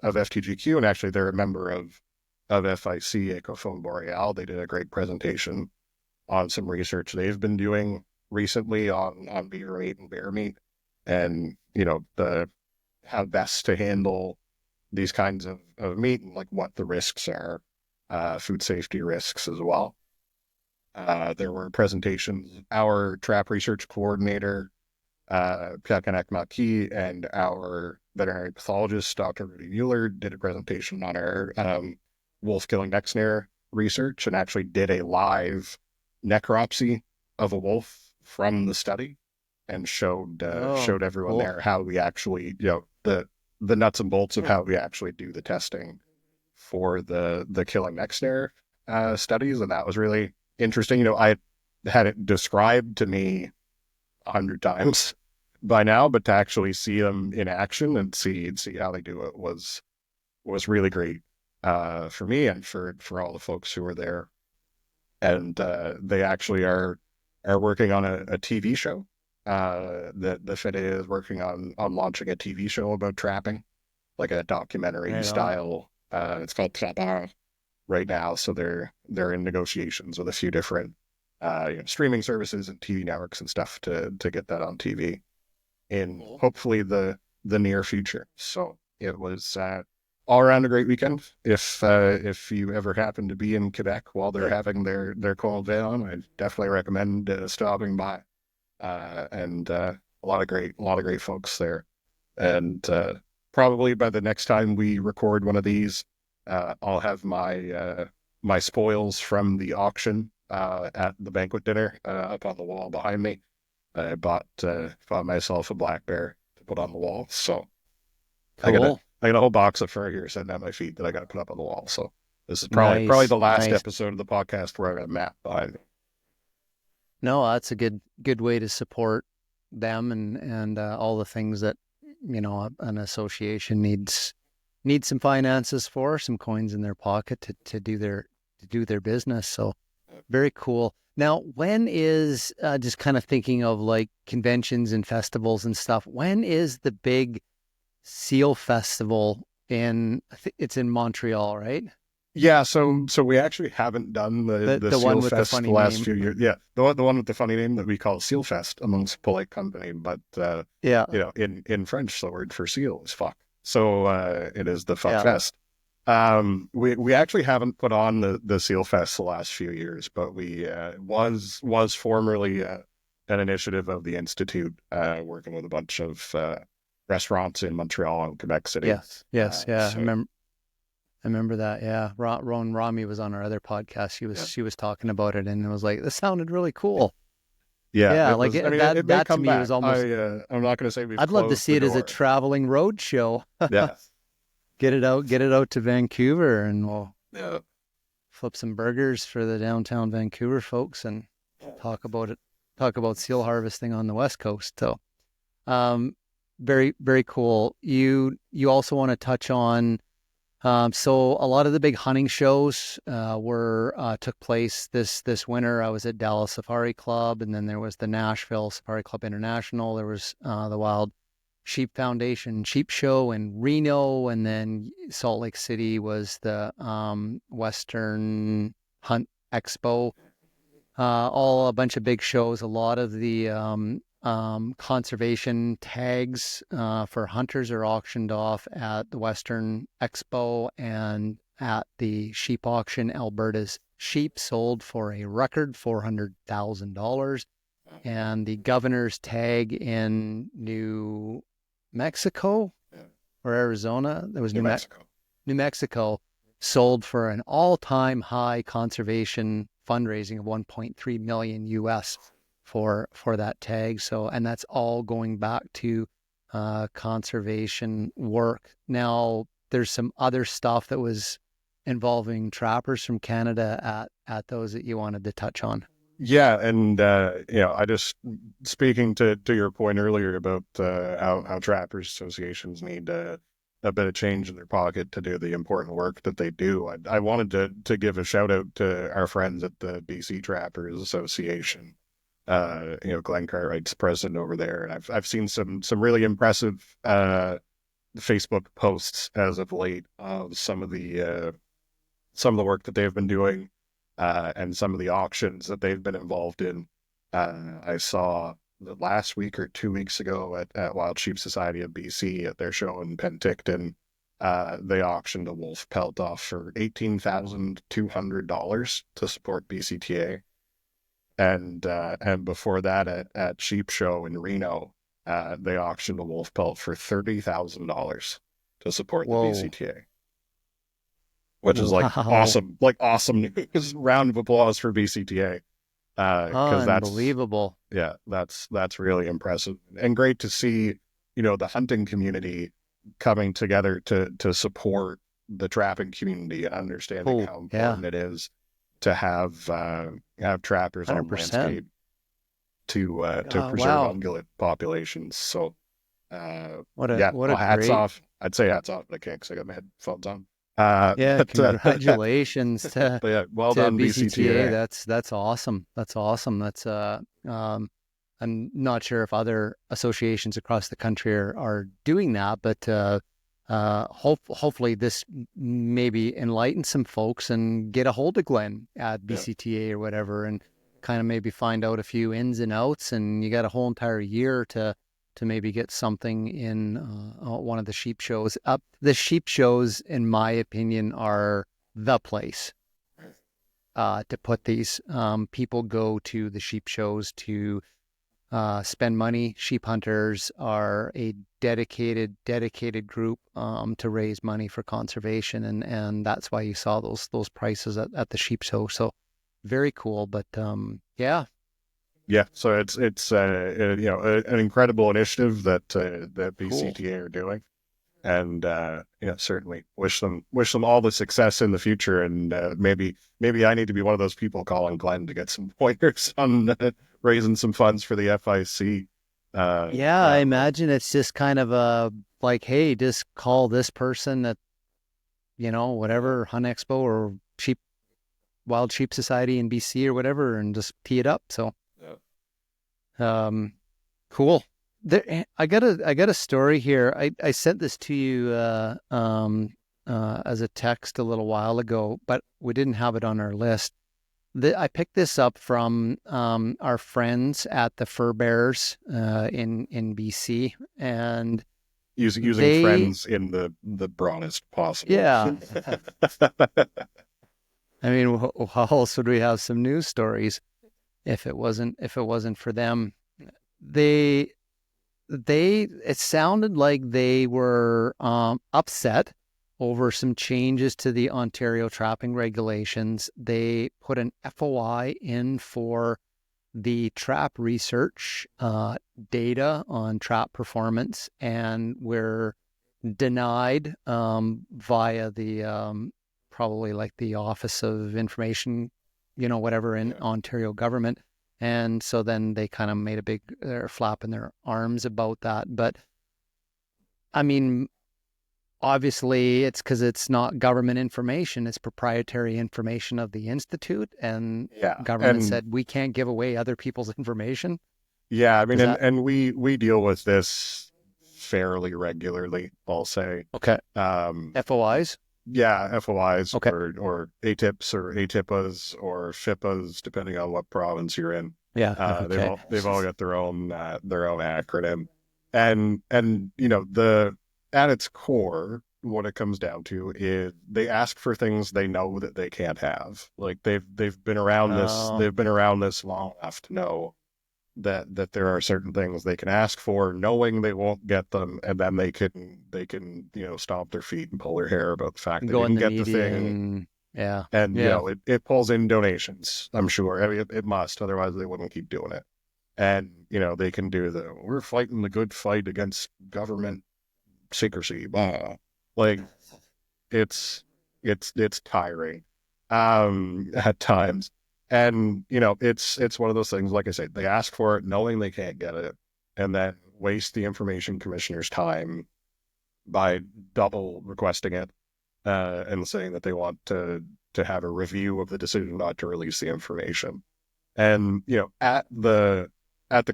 FTGQ, and actually they're a member of FIC, Ecophone Boreal. They did a great presentation on some research they've been doing recently on beaver meat and bear meat, and the how best to handle these kinds of meat, and like what the risks are, food safety risks as well. There were presentations. Our trap research coordinator, Pierre-Canac Maki, and our veterinary pathologist, Dr. Rudy Mueller, did a presentation on our wolf killing neck snare research, and actually did a live necropsy of a wolf from the study, and showed Oh, everyone cool. there how we actually, the nuts and bolts of how we actually do the testing for the killing neck snare studies. And that was really interesting. I had it described to me 100 times by now, but to actually see them in action and see how they do it was really great for me and for all the folks who were there. And they actually are working on a TV show. The FIDE is working on launching a TV show about trapping, like a documentary Right on. style. It's called Trapper right now. So they're in negotiations with a few different streaming services and TV networks and stuff to get that on TV in Cool. hopefully the near future. So it was all around a great weekend. If you ever happen to be in Quebec while they're having their cold veil on, I definitely recommend stopping by. And a lot of great folks there. And probably by the next time we record one of these, I'll have my spoils from the auction at the banquet dinner up on the wall behind me. I bought myself a black bear to put on the wall. So I got a Cool. I got a whole box of fur here sitting at my feet that I got to put up on the wall. So this is probably Nice. the last Nice. episode of the podcast where I got a map behind me. No, that's a good way to support them and all the things that an association needs some finances for, some coins in their pocket to do their business. So very cool. Now, when is just kind of thinking of like conventions and festivals and stuff? When is the big seal festival it's in Montreal, right? Yeah, so we actually haven't done the The one Seal with the Fest the funny last name. few years. Yeah, the one with the funny name that we call Seal Fest amongst polite company, but Yeah. in French the word for seal is fuck. So it is the Fuck Yeah. Fest. We actually haven't put on the Seal Fest the last few years, but we was formerly an initiative of the Institute, working with a bunch of restaurants in Montreal and Quebec City. Yes. Yes. Yeah. So I remember that. Yeah. Roan Rami was on our other podcast. yeah. She was talking about it and it was like, this sounded really cool. Yeah, Yeah. it Like was. I mean, it may that to come me was back. almost, I'm not going to say we've I'd love to closed see the it as a door. traveling road show. Yeah, Get it out to Vancouver and we'll yeah, flip some burgers for the downtown Vancouver folks and talk about it, talk about seal harvesting on the West Coast. So, um, very, very cool. You also want to touch on, so a lot of the big hunting shows took place this winter. I was at Dallas Safari Club, and then there was the Nashville Safari Club International. There was the Wild Sheep Foundation Sheep Show in Reno, and then Salt Lake City was the Western Hunt Expo. All a bunch of big shows. A lot of the conservation tags for hunters are auctioned off at the Western Expo and at the sheep auction. Alberta's sheep sold for a record $400,000. And the governor's tag in New Mexico or Arizona, there was New Mexico. New Mexico, sold for an all-time high conservation fundraising of 1.3 million US for that tag. So, and that's all going back to conservation work. Now, there's some other stuff that was involving trappers from Canada at those that you wanted to touch on. Yeah, and I just speaking to your point earlier about how trappers associations need a bit of change in their pocket to do the important work that they do. I wanted to give a shout out to our friends at the BC Trappers Association. Glenn Cartwright's president over there, and I've seen some really impressive Facebook posts as of late of some of the work that they've been doing. And some of the auctions that they've been involved in. I saw the last week or 2 weeks ago at Wild Sheep Society of BC at their show in Penticton. They auctioned a wolf pelt off for $18,200 to support BCTA. And before that at Sheep Show in Reno, they auctioned a wolf pelt for $30,000 to support the BCTA. Which is awesome news. Round of applause for BCTA. Because unbelievable. That's really impressive and great to see, the hunting community coming together to support the trapping community and understanding how important it is to have trappers 100%. On the landscape to preserve ungulate populations. So hats off. I'd say hats off, but I can't because I got my headphones on. Congratulations to well done BCTA. That's awesome. That's I'm not sure if other associations across the country are doing that, but hopefully this maybe enlighten some folks and get a hold of Glenn at BCTA or whatever, and kind of maybe find out a few ins and outs. And you got a whole entire year to maybe get something in one of the sheep shows. The sheep shows, in my opinion, are the place to put these. People go to the sheep shows to spend money. Sheep hunters are a dedicated group to raise money for conservation, and that's why you saw those prices at the sheep show. So very cool. But so it's an incredible initiative that BCTA are doing, and certainly wish them all the success in the future. And maybe I need to be one of those people calling Glenn to get some pointers on raising some funds for the FIC. I imagine it's just kind of like, hey, just call this person at whatever Hunt Expo or Wild Sheep Society in BC or whatever, and just tee it up. So. Cool. I got a story here. I sent this to you as a text a little while ago, but we didn't have it on our list. I picked this up from our friends at the Fur Bearers in BC, and using friends in the broadest possible. Yeah. I mean, how else would we have some news stories if it wasn't for them? It sounded like they were upset over some changes to the Ontario trapping regulations. They put an FOI in for the trap research data on trap performance, and were denied via the probably like the Office of Information, whatever in Ontario government. And so then they kind of made a big flap in their arms about that. But I mean, obviously it's because it's not government information, it's proprietary information of the Institute, and government said we can't give away other people's information. Yeah, I mean, and we deal with this fairly regularly, I'll say. Okay. FOIs? Yeah, FOIs, okay. or ATIPs or ATIPAs or FIPAs, depending on what province you're in. Yeah. Okay. They've all got their own acronym, and the at its core, what it comes down to is they ask for things they know that they can't have. Like Oh, they've been around this long enough to know that there are certain things they can ask for, knowing they won't get them, and then they can stomp their feet and pull their hair about the fact they go in didn't the get the media thing. and yeah, And yeah. it pulls in donations, I'm sure. I mean, it must, otherwise they wouldn't keep doing it. And they can do we're fighting the good fight against government secrecy, blah. Like it's it's tiring at times. And it's one of those things, like I said, they ask for it knowing they can't get it, and then waste the information commissioner's time by double requesting it, and saying that they want to have a review of the decision not to release the information. And at the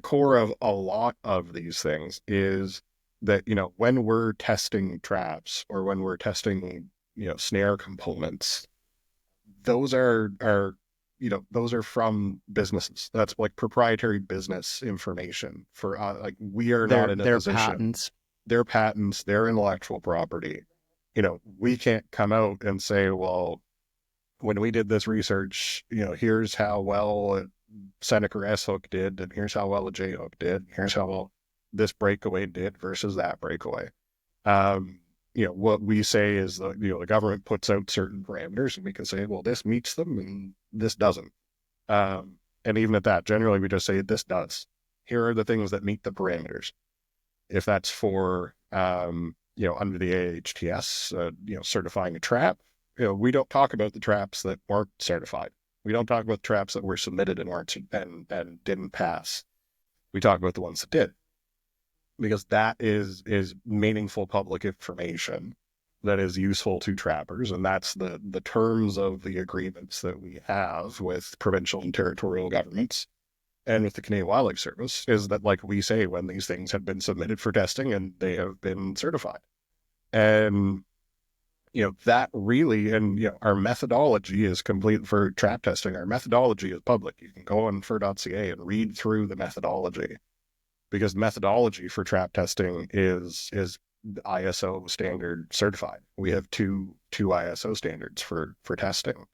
core of a lot of these things is that when we're testing traps or when we're testing snare components, those are those are from businesses. That's like proprietary business information for like we are not in a Their position. patents. Their patents, their intellectual property. We can't come out and say, well, when we did this research, here's how well Seneca S hook did, and here's how well a J hook did, here's how well this breakaway did versus that breakaway. What we say is the government puts out certain parameters, and we can say, well, this meets them and this doesn't. And even at that, generally we just say this does. Here are the things that meet the parameters. If that's for under the AHTS, certifying a trap, we don't talk about the traps that weren't certified. We don't talk about traps that were submitted and weren't and didn't pass. We talk about the ones that did, because that is meaningful public information that is useful to trappers, and that's the terms of the agreements that we have with provincial and territorial governments and with the Canadian Wildlife Service, is that, like we say, when these things have been submitted for testing and they have been certified. And that really, and our methodology is complete for trap testing. Our methodology is public. You can go on fur.ca and read through the methodology, because the methodology for trap testing is ISO standard certified. We have two ISO standards for testing.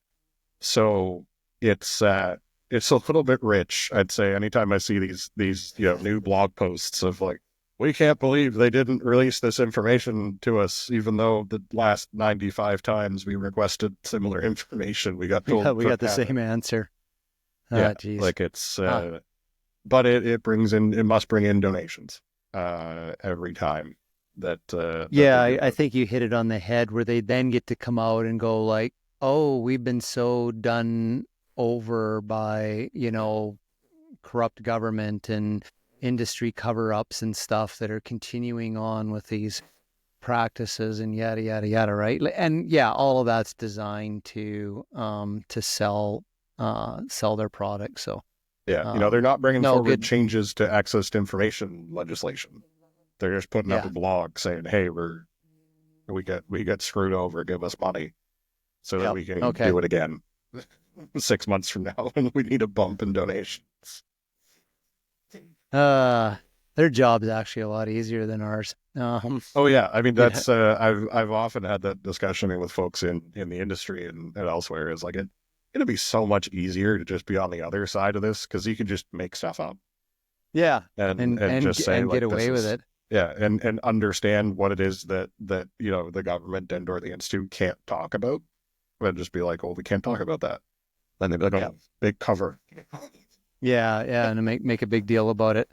So it's a little bit rich, I'd say. Anytime I see these new blog posts of like, we can't believe they didn't release this information to us, even though the last 95 times we requested similar information, we got Yeah, told we we got couldn't the have it. same answer. Yeah, Geez. like it's, Huh. but it must bring in donations every time that Yeah, they do I it. think you hit it on the head where they then get to come out and go like, oh, we've been so done over by, corrupt government and industry cover-ups and stuff that are continuing on with these practices and yada yada yada, right? And yeah, all of that's designed to sell their product. So Yeah, they're um not bringing no forward good. changes to access to information legislation. They're just putting up Yeah. a blog saying, "Hey, we get screwed over. Give us money so that Yep. we can Okay. do it again 6 months from now when we need a bump in donations." Uh, their job is actually a lot easier than ours. Oh yeah, I mean Yeah, that's I've often had that discussion with folks in the industry and elsewhere. Is like it'd be so much easier to just be on the other side of this, because you can just make stuff up yeah, and just say and get like this away with is, it. yeah, and understand what it is that the government and or the institute can't talk about, and just be like, well, we can't talk about that. Then they'd be like, Yeah, oh, big cover. yeah, and make a big deal about it.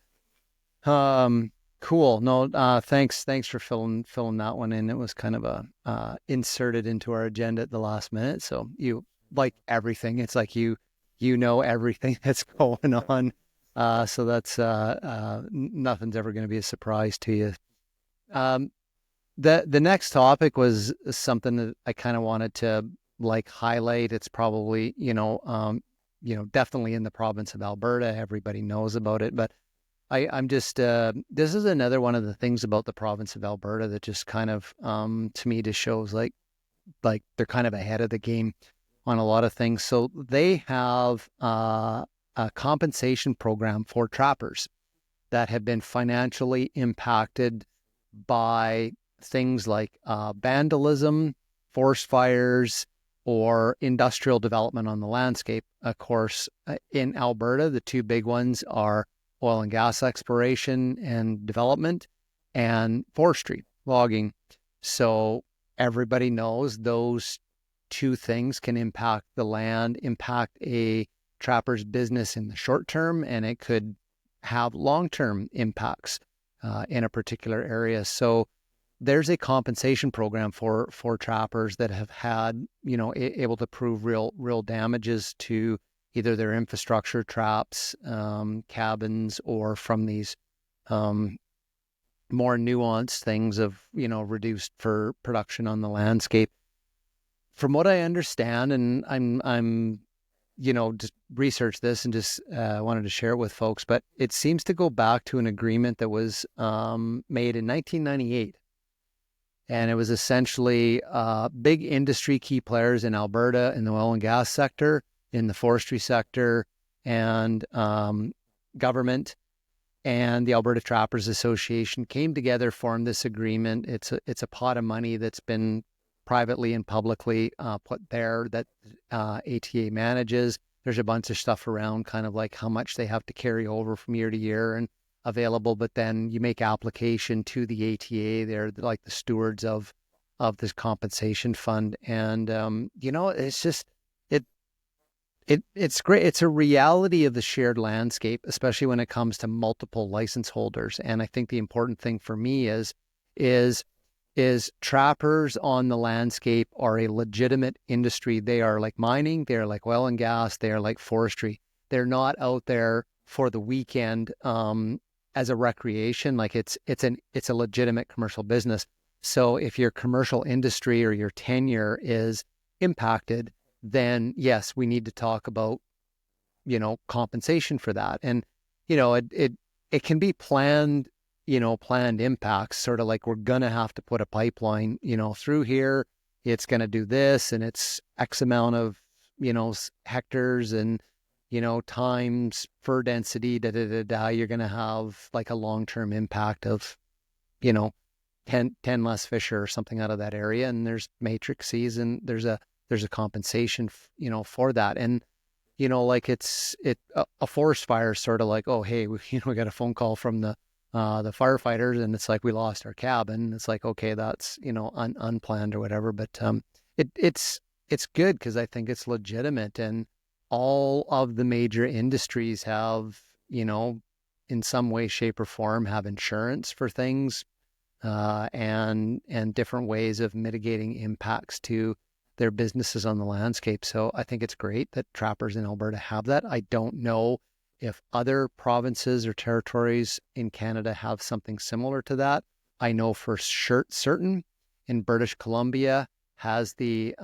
Um, cool. No, thanks for filling that one in. It was kind of a inserted into our agenda at the last minute. So you like everything. It's like you know everything that's going on. So that's nothing's ever going to be a surprise to you. Um, the next topic was something that I kind of wanted to like highlight. It's probably, definitely in the province of Alberta. Everybody knows about it, but I'm just this is another one of the things about the province of Alberta that just kind of to me just shows like they're kind of ahead of the game on a lot of things. So they have a compensation program for trappers that have been financially impacted by things like vandalism, forest fires, or industrial development on the landscape. Of course, in Alberta, the two big ones are oil and gas exploration and development and forestry, logging. So everybody knows those two things can impact the land, impact a trapper's business in the short term, and it could have long-term impacts in a particular area. So there's a compensation program for trappers that have had, able to prove real damages to either their infrastructure, traps, cabins, or from these more nuanced things of, reduced for production on the landscape. From what I understand, and I'm just research this and just wanted to share it with folks, but it seems to go back to an agreement that was made in 1998. And it was essentially big industry key players in Alberta in the oil and gas sector, in the forestry sector, and government and the Alberta Trappers Association came together, formed this agreement. It's a pot of money that's been privately and publicly put there that ATA manages. There's a bunch of stuff around kind of like how much they have to carry over from year to year and available, but then you make application to the ATA. They're like the stewards of this compensation fund. And it's just it's great. It's a reality of the shared landscape, especially when it comes to multiple license holders. And I think the important thing for me is trappers on the landscape are a legitimate industry. They are like mining, they're like oil and gas, they are like forestry. They're not out there for the weekend as a recreation. Like it's a legitimate commercial business. So if your commercial industry or your tenure is impacted, then yes, we need to talk about, compensation for that. And, it can be planned, planned impacts, sort of like we're going to have to put a pipeline, through here. It's going to do this and it's X amount of, hectares and, times fur density, you're going to have like a long-term impact of, 10 less fish or something out of that area. And there's matrices and there's a compensation, for that. And, like a forest fire is sort of like, oh, hey, we got a phone call from the firefighters and it's like, we lost our cabin. It's like, okay, that's, unplanned or whatever. But it's good because I think it's legitimate, and all of the major industries have, in some way, shape or form have insurance for things, and different ways of mitigating impacts to their businesses on the landscape. So I think it's great that trappers in Alberta have that. I don't know if other provinces or territories in Canada have something similar to that. I know for certain in British Columbia has the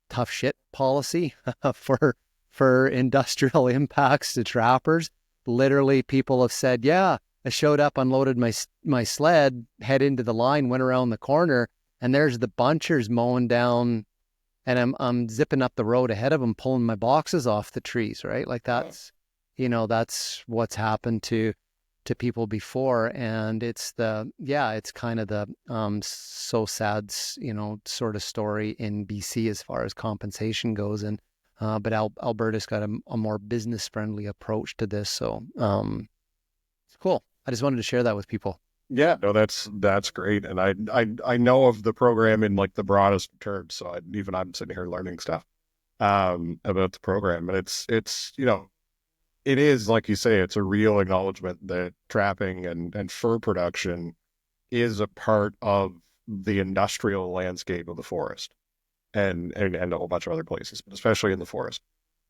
tough shit policy for industrial impacts to trappers. Literally, people have said, yeah, I showed up, unloaded my sled, head into the line, went around the corner, and there's the bunchers mowing down, and I'm zipping up the road ahead of them, pulling my boxes off the trees, right? Like that's what's happened to people before, and it's kind of the so sad, sort of story in BC as far as compensation goes, and but Alberta's got a more business friendly approach to this, so it's cool. I just wanted to share that with people. Yeah, no, that's great, and I know of the program in like the broadest terms, so I'm sitting here learning stuff about the program, and it's it is, like you say, it's a real acknowledgement that trapping and fur production is a part of the industrial landscape of the forest, and a whole bunch of other places, but especially in the forest.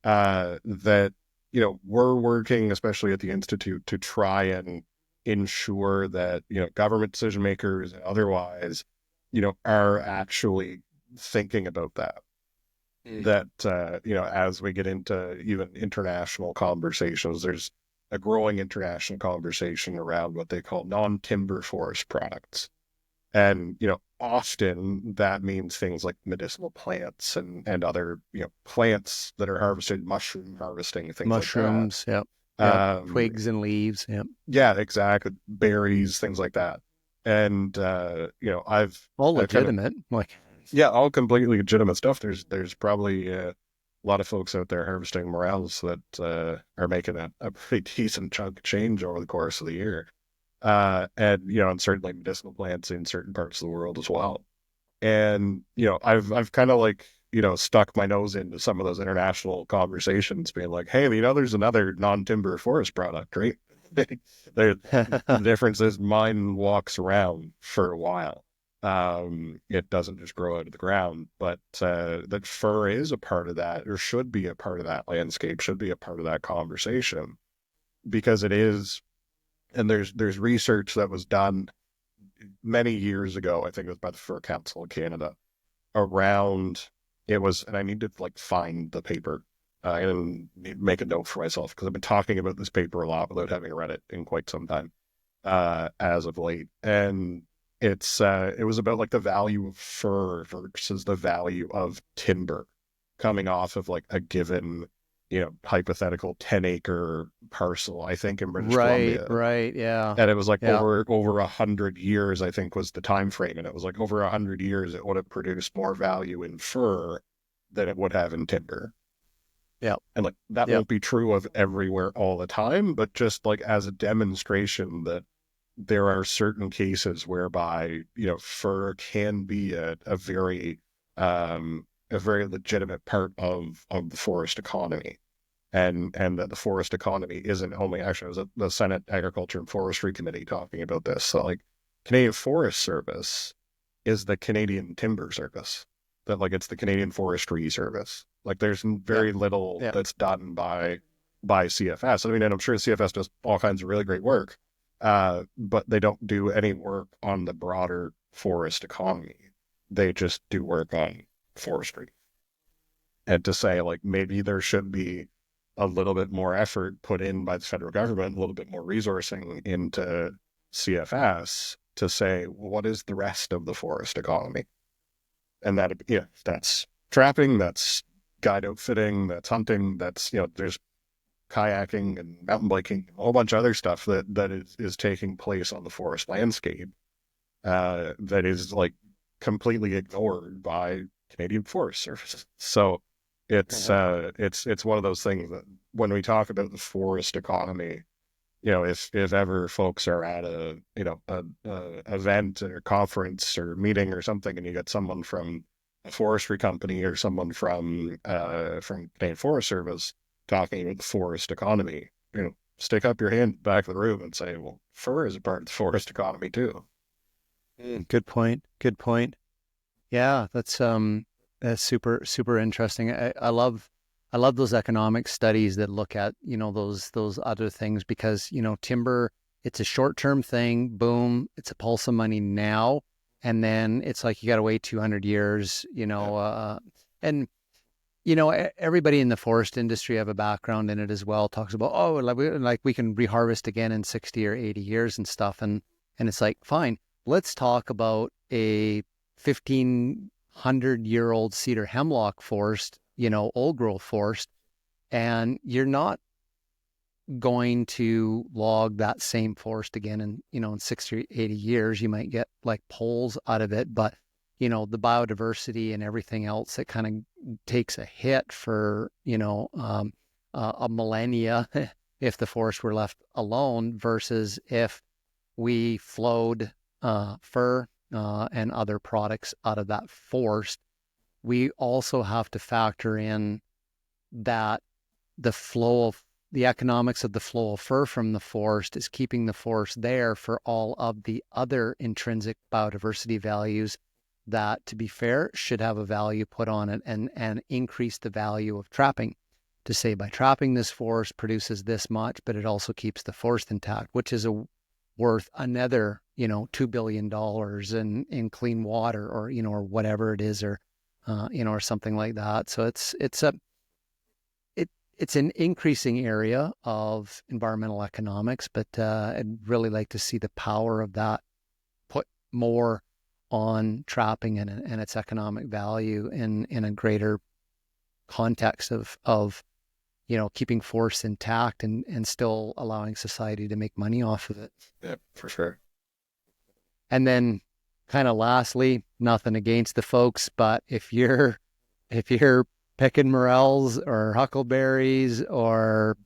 That we're working, especially at the Institute, to try and ensure that government decision makers and otherwise are actually thinking about that. That as we get into even international conversations, there's a growing international conversation around what they call non-timber forest products, And, often that means things like medicinal plants and other, plants that are harvested, mushroom harvesting, things like that. Mushrooms, yep, yep, Um, twigs and leaves, yep. yeah, exactly. Berries, things like that. And, All I've kind of, legitimate. Like, yeah, all completely legitimate stuff. There's probably a lot of folks out there harvesting morels that are making a pretty decent chunk of change over the course of the year. And and certainly medicinal plants in certain parts of the world as well. And I've kind of like stuck my nose into some of those international conversations, being like, hey, there's another non-timber forest product, right? there, the difference is mine walks around for a while. It doesn't just grow out of the ground, but that fur is a part of that, or should be a part of that landscape, should be a part of that conversation, because it is. And there's research that was done many years ago. I think it was by the Fur Council of Canada around it was, and I need to like find the paper and make a note for myself because I've been talking about this paper a lot without having read it in quite some time as of late. And it was about like the value of fur versus the value of timber coming off of like a given, hypothetical 10-acre parcel, I think in British right, Columbia. right, yeah, And it was like yeah, over 100 years, I think was the time frame. And it was like over 100 years, it would have produced more value in fur than it would have in timber. yep, And like that yep. won't be true of everywhere all the time, but just like as a demonstration that there are certain cases whereby, fur can be a very legitimate part of the forest economy. And that the forest economy isn't only, actually, I was at the Senate Agriculture and Forestry Committee talking about this. So like Canadian Forest Service is the Canadian Timber Service. That like it's the Canadian Forestry Service. Like there's Yep. very little Yep. that's done by CFS. I mean, and I'm sure CFS does all kinds of really great work, but they don't do any work on the broader forest economy. They just do work on forestry. And to say like maybe there should be a little bit more effort put in by the federal government, a little bit more resourcing into CFS to say, well, what is the rest of the forest economy? And that, that's trapping, that's guide outfitting, that's hunting, that's, there's kayaking and mountain biking, a whole bunch of other stuff that is taking place on the forest landscape that is like completely ignored by Canadian Forest Service. So it's one of those things that when we talk about the forest economy, if ever folks are at a event or conference or meeting or something, and you get someone from a forestry company or someone from Canadian Forest Service talking about the forest economy, stick up your hand back of the room and say, well, fur is a part of the forest economy too. Good point. Good point. Yeah, that's super interesting. I love those economic studies that look at, those other things because, timber, it's a short-term thing, boom, it's a pulse of money now, and then it's like you got to wait 200 years, Yeah. and everybody in the forest industry have a background in it as well, talks about, oh, like we can reharvest again in 60 or 80 years and stuff, and it's like, fine, let's talk about a 1,500-year-old cedar hemlock forest, old growth forest, and you're not going to log that same forest again in 60 or 80 years. You might get like poles out of it, but the biodiversity and everything else that kind of takes a hit for a millennia if the forest were left alone versus if we flowed fur and other products out of that forest. We also have to factor in that the flow of the economics of the flow of fur from the forest is keeping the forest there for all of the other intrinsic biodiversity values that, to be fair, should have a value put on it and increase the value of trapping. To say by trapping this forest produces this much, but it also keeps the forest intact, which is worth another, $2 billion in clean water or whatever it is, or or something like that. So it's an increasing area of environmental economics, but I'd really like to see the power of that put more. on trapping and its economic value in a greater context of keeping forests intact and still allowing society to make money off of it. Yeah, for sure. And then kind of lastly, nothing against the folks, but if you're picking morels or huckleberries or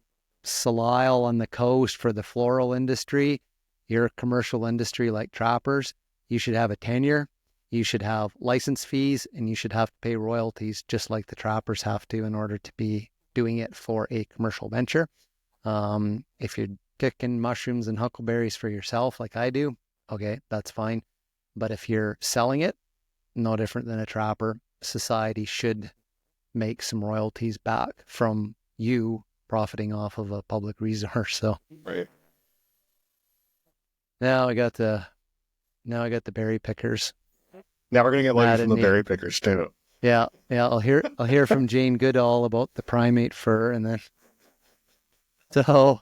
salal on the coast for the floral industry, you're a commercial industry like trappers, you should have a tenure, you should have license fees, and you should have to pay royalties just like the trappers have to in order to be doing it for a commercial venture. If you're picking mushrooms and huckleberries for yourself like I do, okay, that's fine. But if you're selling it, no different than a trapper, society should make some royalties back from you profiting off of a public resource. So Right. now I got the berry pickers Now we're gonna get money mad from at the me. berry pickers too. Yeah, yeah. I'll hear from Jane Goodall about the primate fur, and then so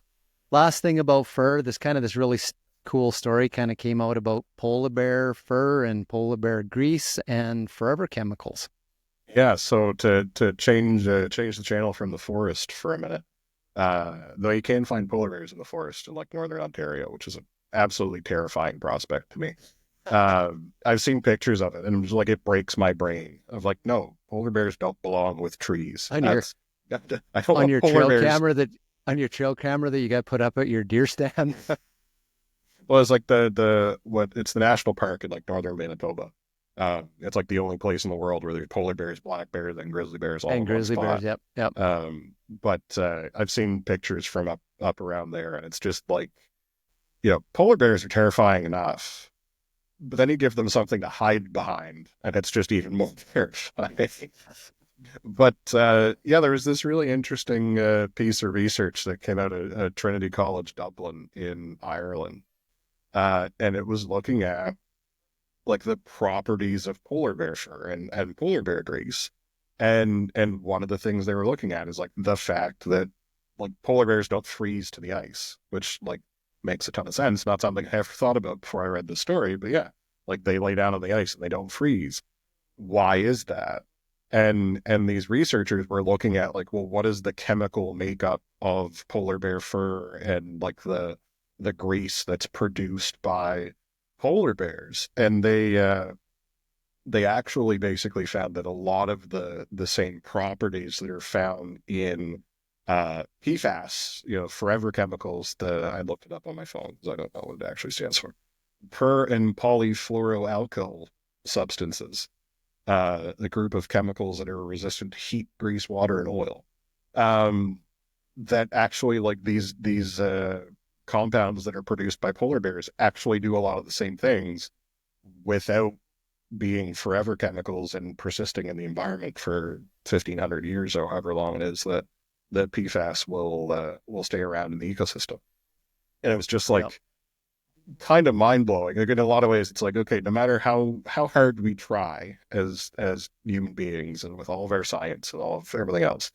last thing about fur, this really cool story kind of came out about polar bear fur and polar bear grease and forever chemicals. Yeah. So to change the channel from the forest for a minute, though you can find polar bears in the forest in like northern Ontario, which is an absolutely terrifying prospect to me. I've seen pictures of it, and it's like it breaks my brain. Of like, no, polar bears don't belong with trees. On your That's I don't on want your polar trail bears. camera that on your trail camera that you got put up at your deer stand. Well, it's like it's the national park in like northern Manitoba. It's like the only place in the world where there's polar bears, black bears, and grizzly bears all And in one grizzly bears, spot. yep, yep. But I've seen pictures from up around there, and it's just like, polar bears are terrifying enough, but then you give them something to hide behind, and it's just even more terrifying. But yeah, there was this really interesting piece of research that came out of Trinity College Dublin in Ireland, and it was looking at like the properties of polar bear fur and polar bear grease. And one of the things they were looking at is like the fact that like polar bears don't freeze to the ice, which like makes a ton of sense. Not something I ever thought about before I read the story, but yeah, like they lay down on the ice and they don't freeze. Why is that? And these researchers were looking at like, well, what is the chemical makeup of polar bear fur and like the grease that's produced by polar bears? And they actually basically found that a lot of the same properties that are found in PFAS, forever chemicals. I looked it up on my phone because I don't know what it actually stands for. Per and polyfluoroalkyl substances, the group of chemicals that are resistant to heat, grease, water, and oil. Um, that actually like these compounds that are produced by polar bears actually do a lot of the same things without being forever chemicals and persisting in the environment for 1,500 years or however long it is that PFAS will stay around in the ecosystem. And it was just Yep. like kind of mind blowing. Like in a lot of ways, it's like, okay, no matter how hard we try as human beings and with all of our science and all of everything else,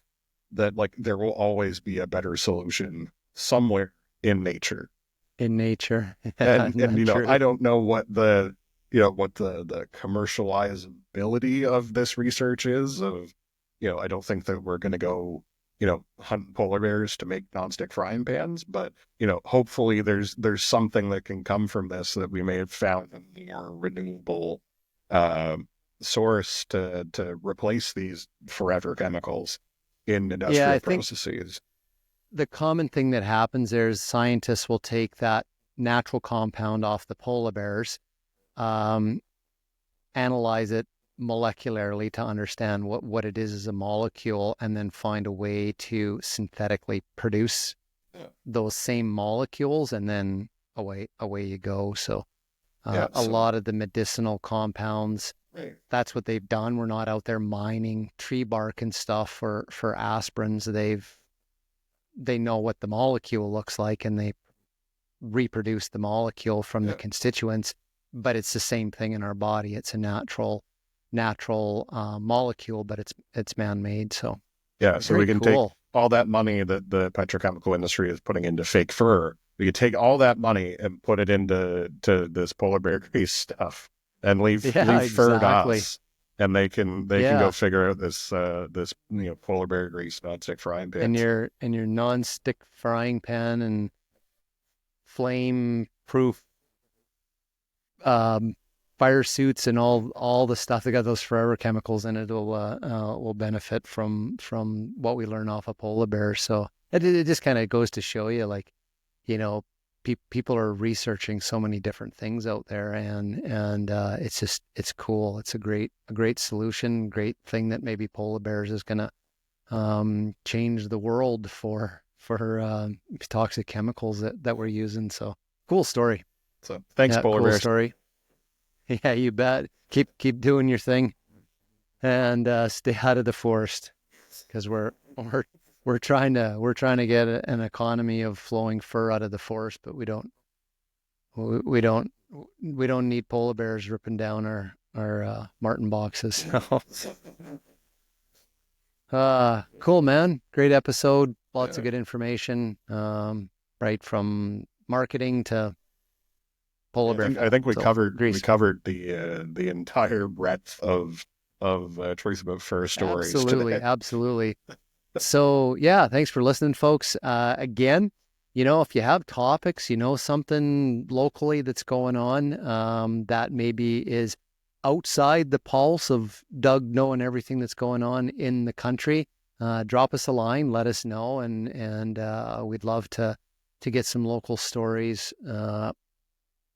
that like there will always be a better solution somewhere in nature. In nature. And True. I don't know what the commercializability of this research is. I don't think that we're going to go hunt polar bears to make nonstick frying pans, but hopefully there's something that can come from this that we may have found a more renewable uh, source to replace these forever chemicals in Yeah, industrial I think processes. the common thing that happens there is scientists will take that natural compound off the polar bears, um, analyze it molecularly to understand what it is as a molecule, and then find a way to synthetically produce Yeah. those same molecules, and then away you go. So Yeah. a So lot of the medicinal compounds, right. that's what they've done. We're not out there mining tree bark and stuff for aspirins. They know what the molecule looks like, and they reproduce the molecule from the Yeah. constituents, but it's the same thing in our body. It's a natural molecule, but it's man-made. So Yeah. So we very can take cool. all that money that the petrochemical industry is putting into fake fur. We could take all that money and put it into this polar bear grease stuff. and Yeah, leave fur to exactly. us, and they can go Yeah. figure out this polar bear grease nonstick frying And pans. your non-stick frying pan and flame proof um, fire suits and all the stuff that got those forever chemicals in it will benefit from what we learn off of polar bears. So it just kind of goes to show you, like, you know, people are researching so many different things out there, and it's just it's cool. It's a great solution, great thing that maybe polar bears is gonna change the world for toxic chemicals that we're using. So cool story. So thanks, Yeah, polar cool bears. story. Yeah, you bet. Keep doing your thing and stay out of the forest because we're trying to get an economy of flowing fur out of the forest, but we, we don't we don't need polar bears ripping down our marten boxes. Cool, man. Great episode. Lots of Yeah. good information. Right from marketing to polar bear I fat. think we So covered we grease. covered the entire breadth of Truth About Fur stories Absolutely, today. absolutely. So yeah, thanks for listening, folks. Again, if you have topics, something locally that's going on, that maybe is outside the pulse of Doug knowing everything that's going on in the country, drop us a line, let us know, and we'd love to get some local stories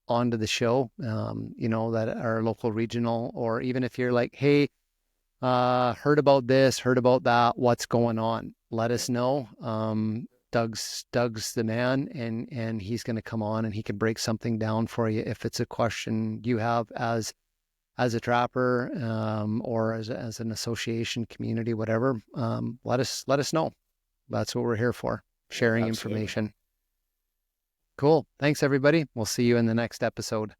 onto the show. That are local, regional, or even if you're like, hey, heard about this, heard about that, what's going on? Let us know. Doug's the man, and he's going to come on and he can break something down for you if it's a question you have as a trapper, or as an association, community, whatever. Let us know. That's what we're here for, Yeah, sharing absolutely. information. Cool. Thanks, everybody. We'll see you in the next episode.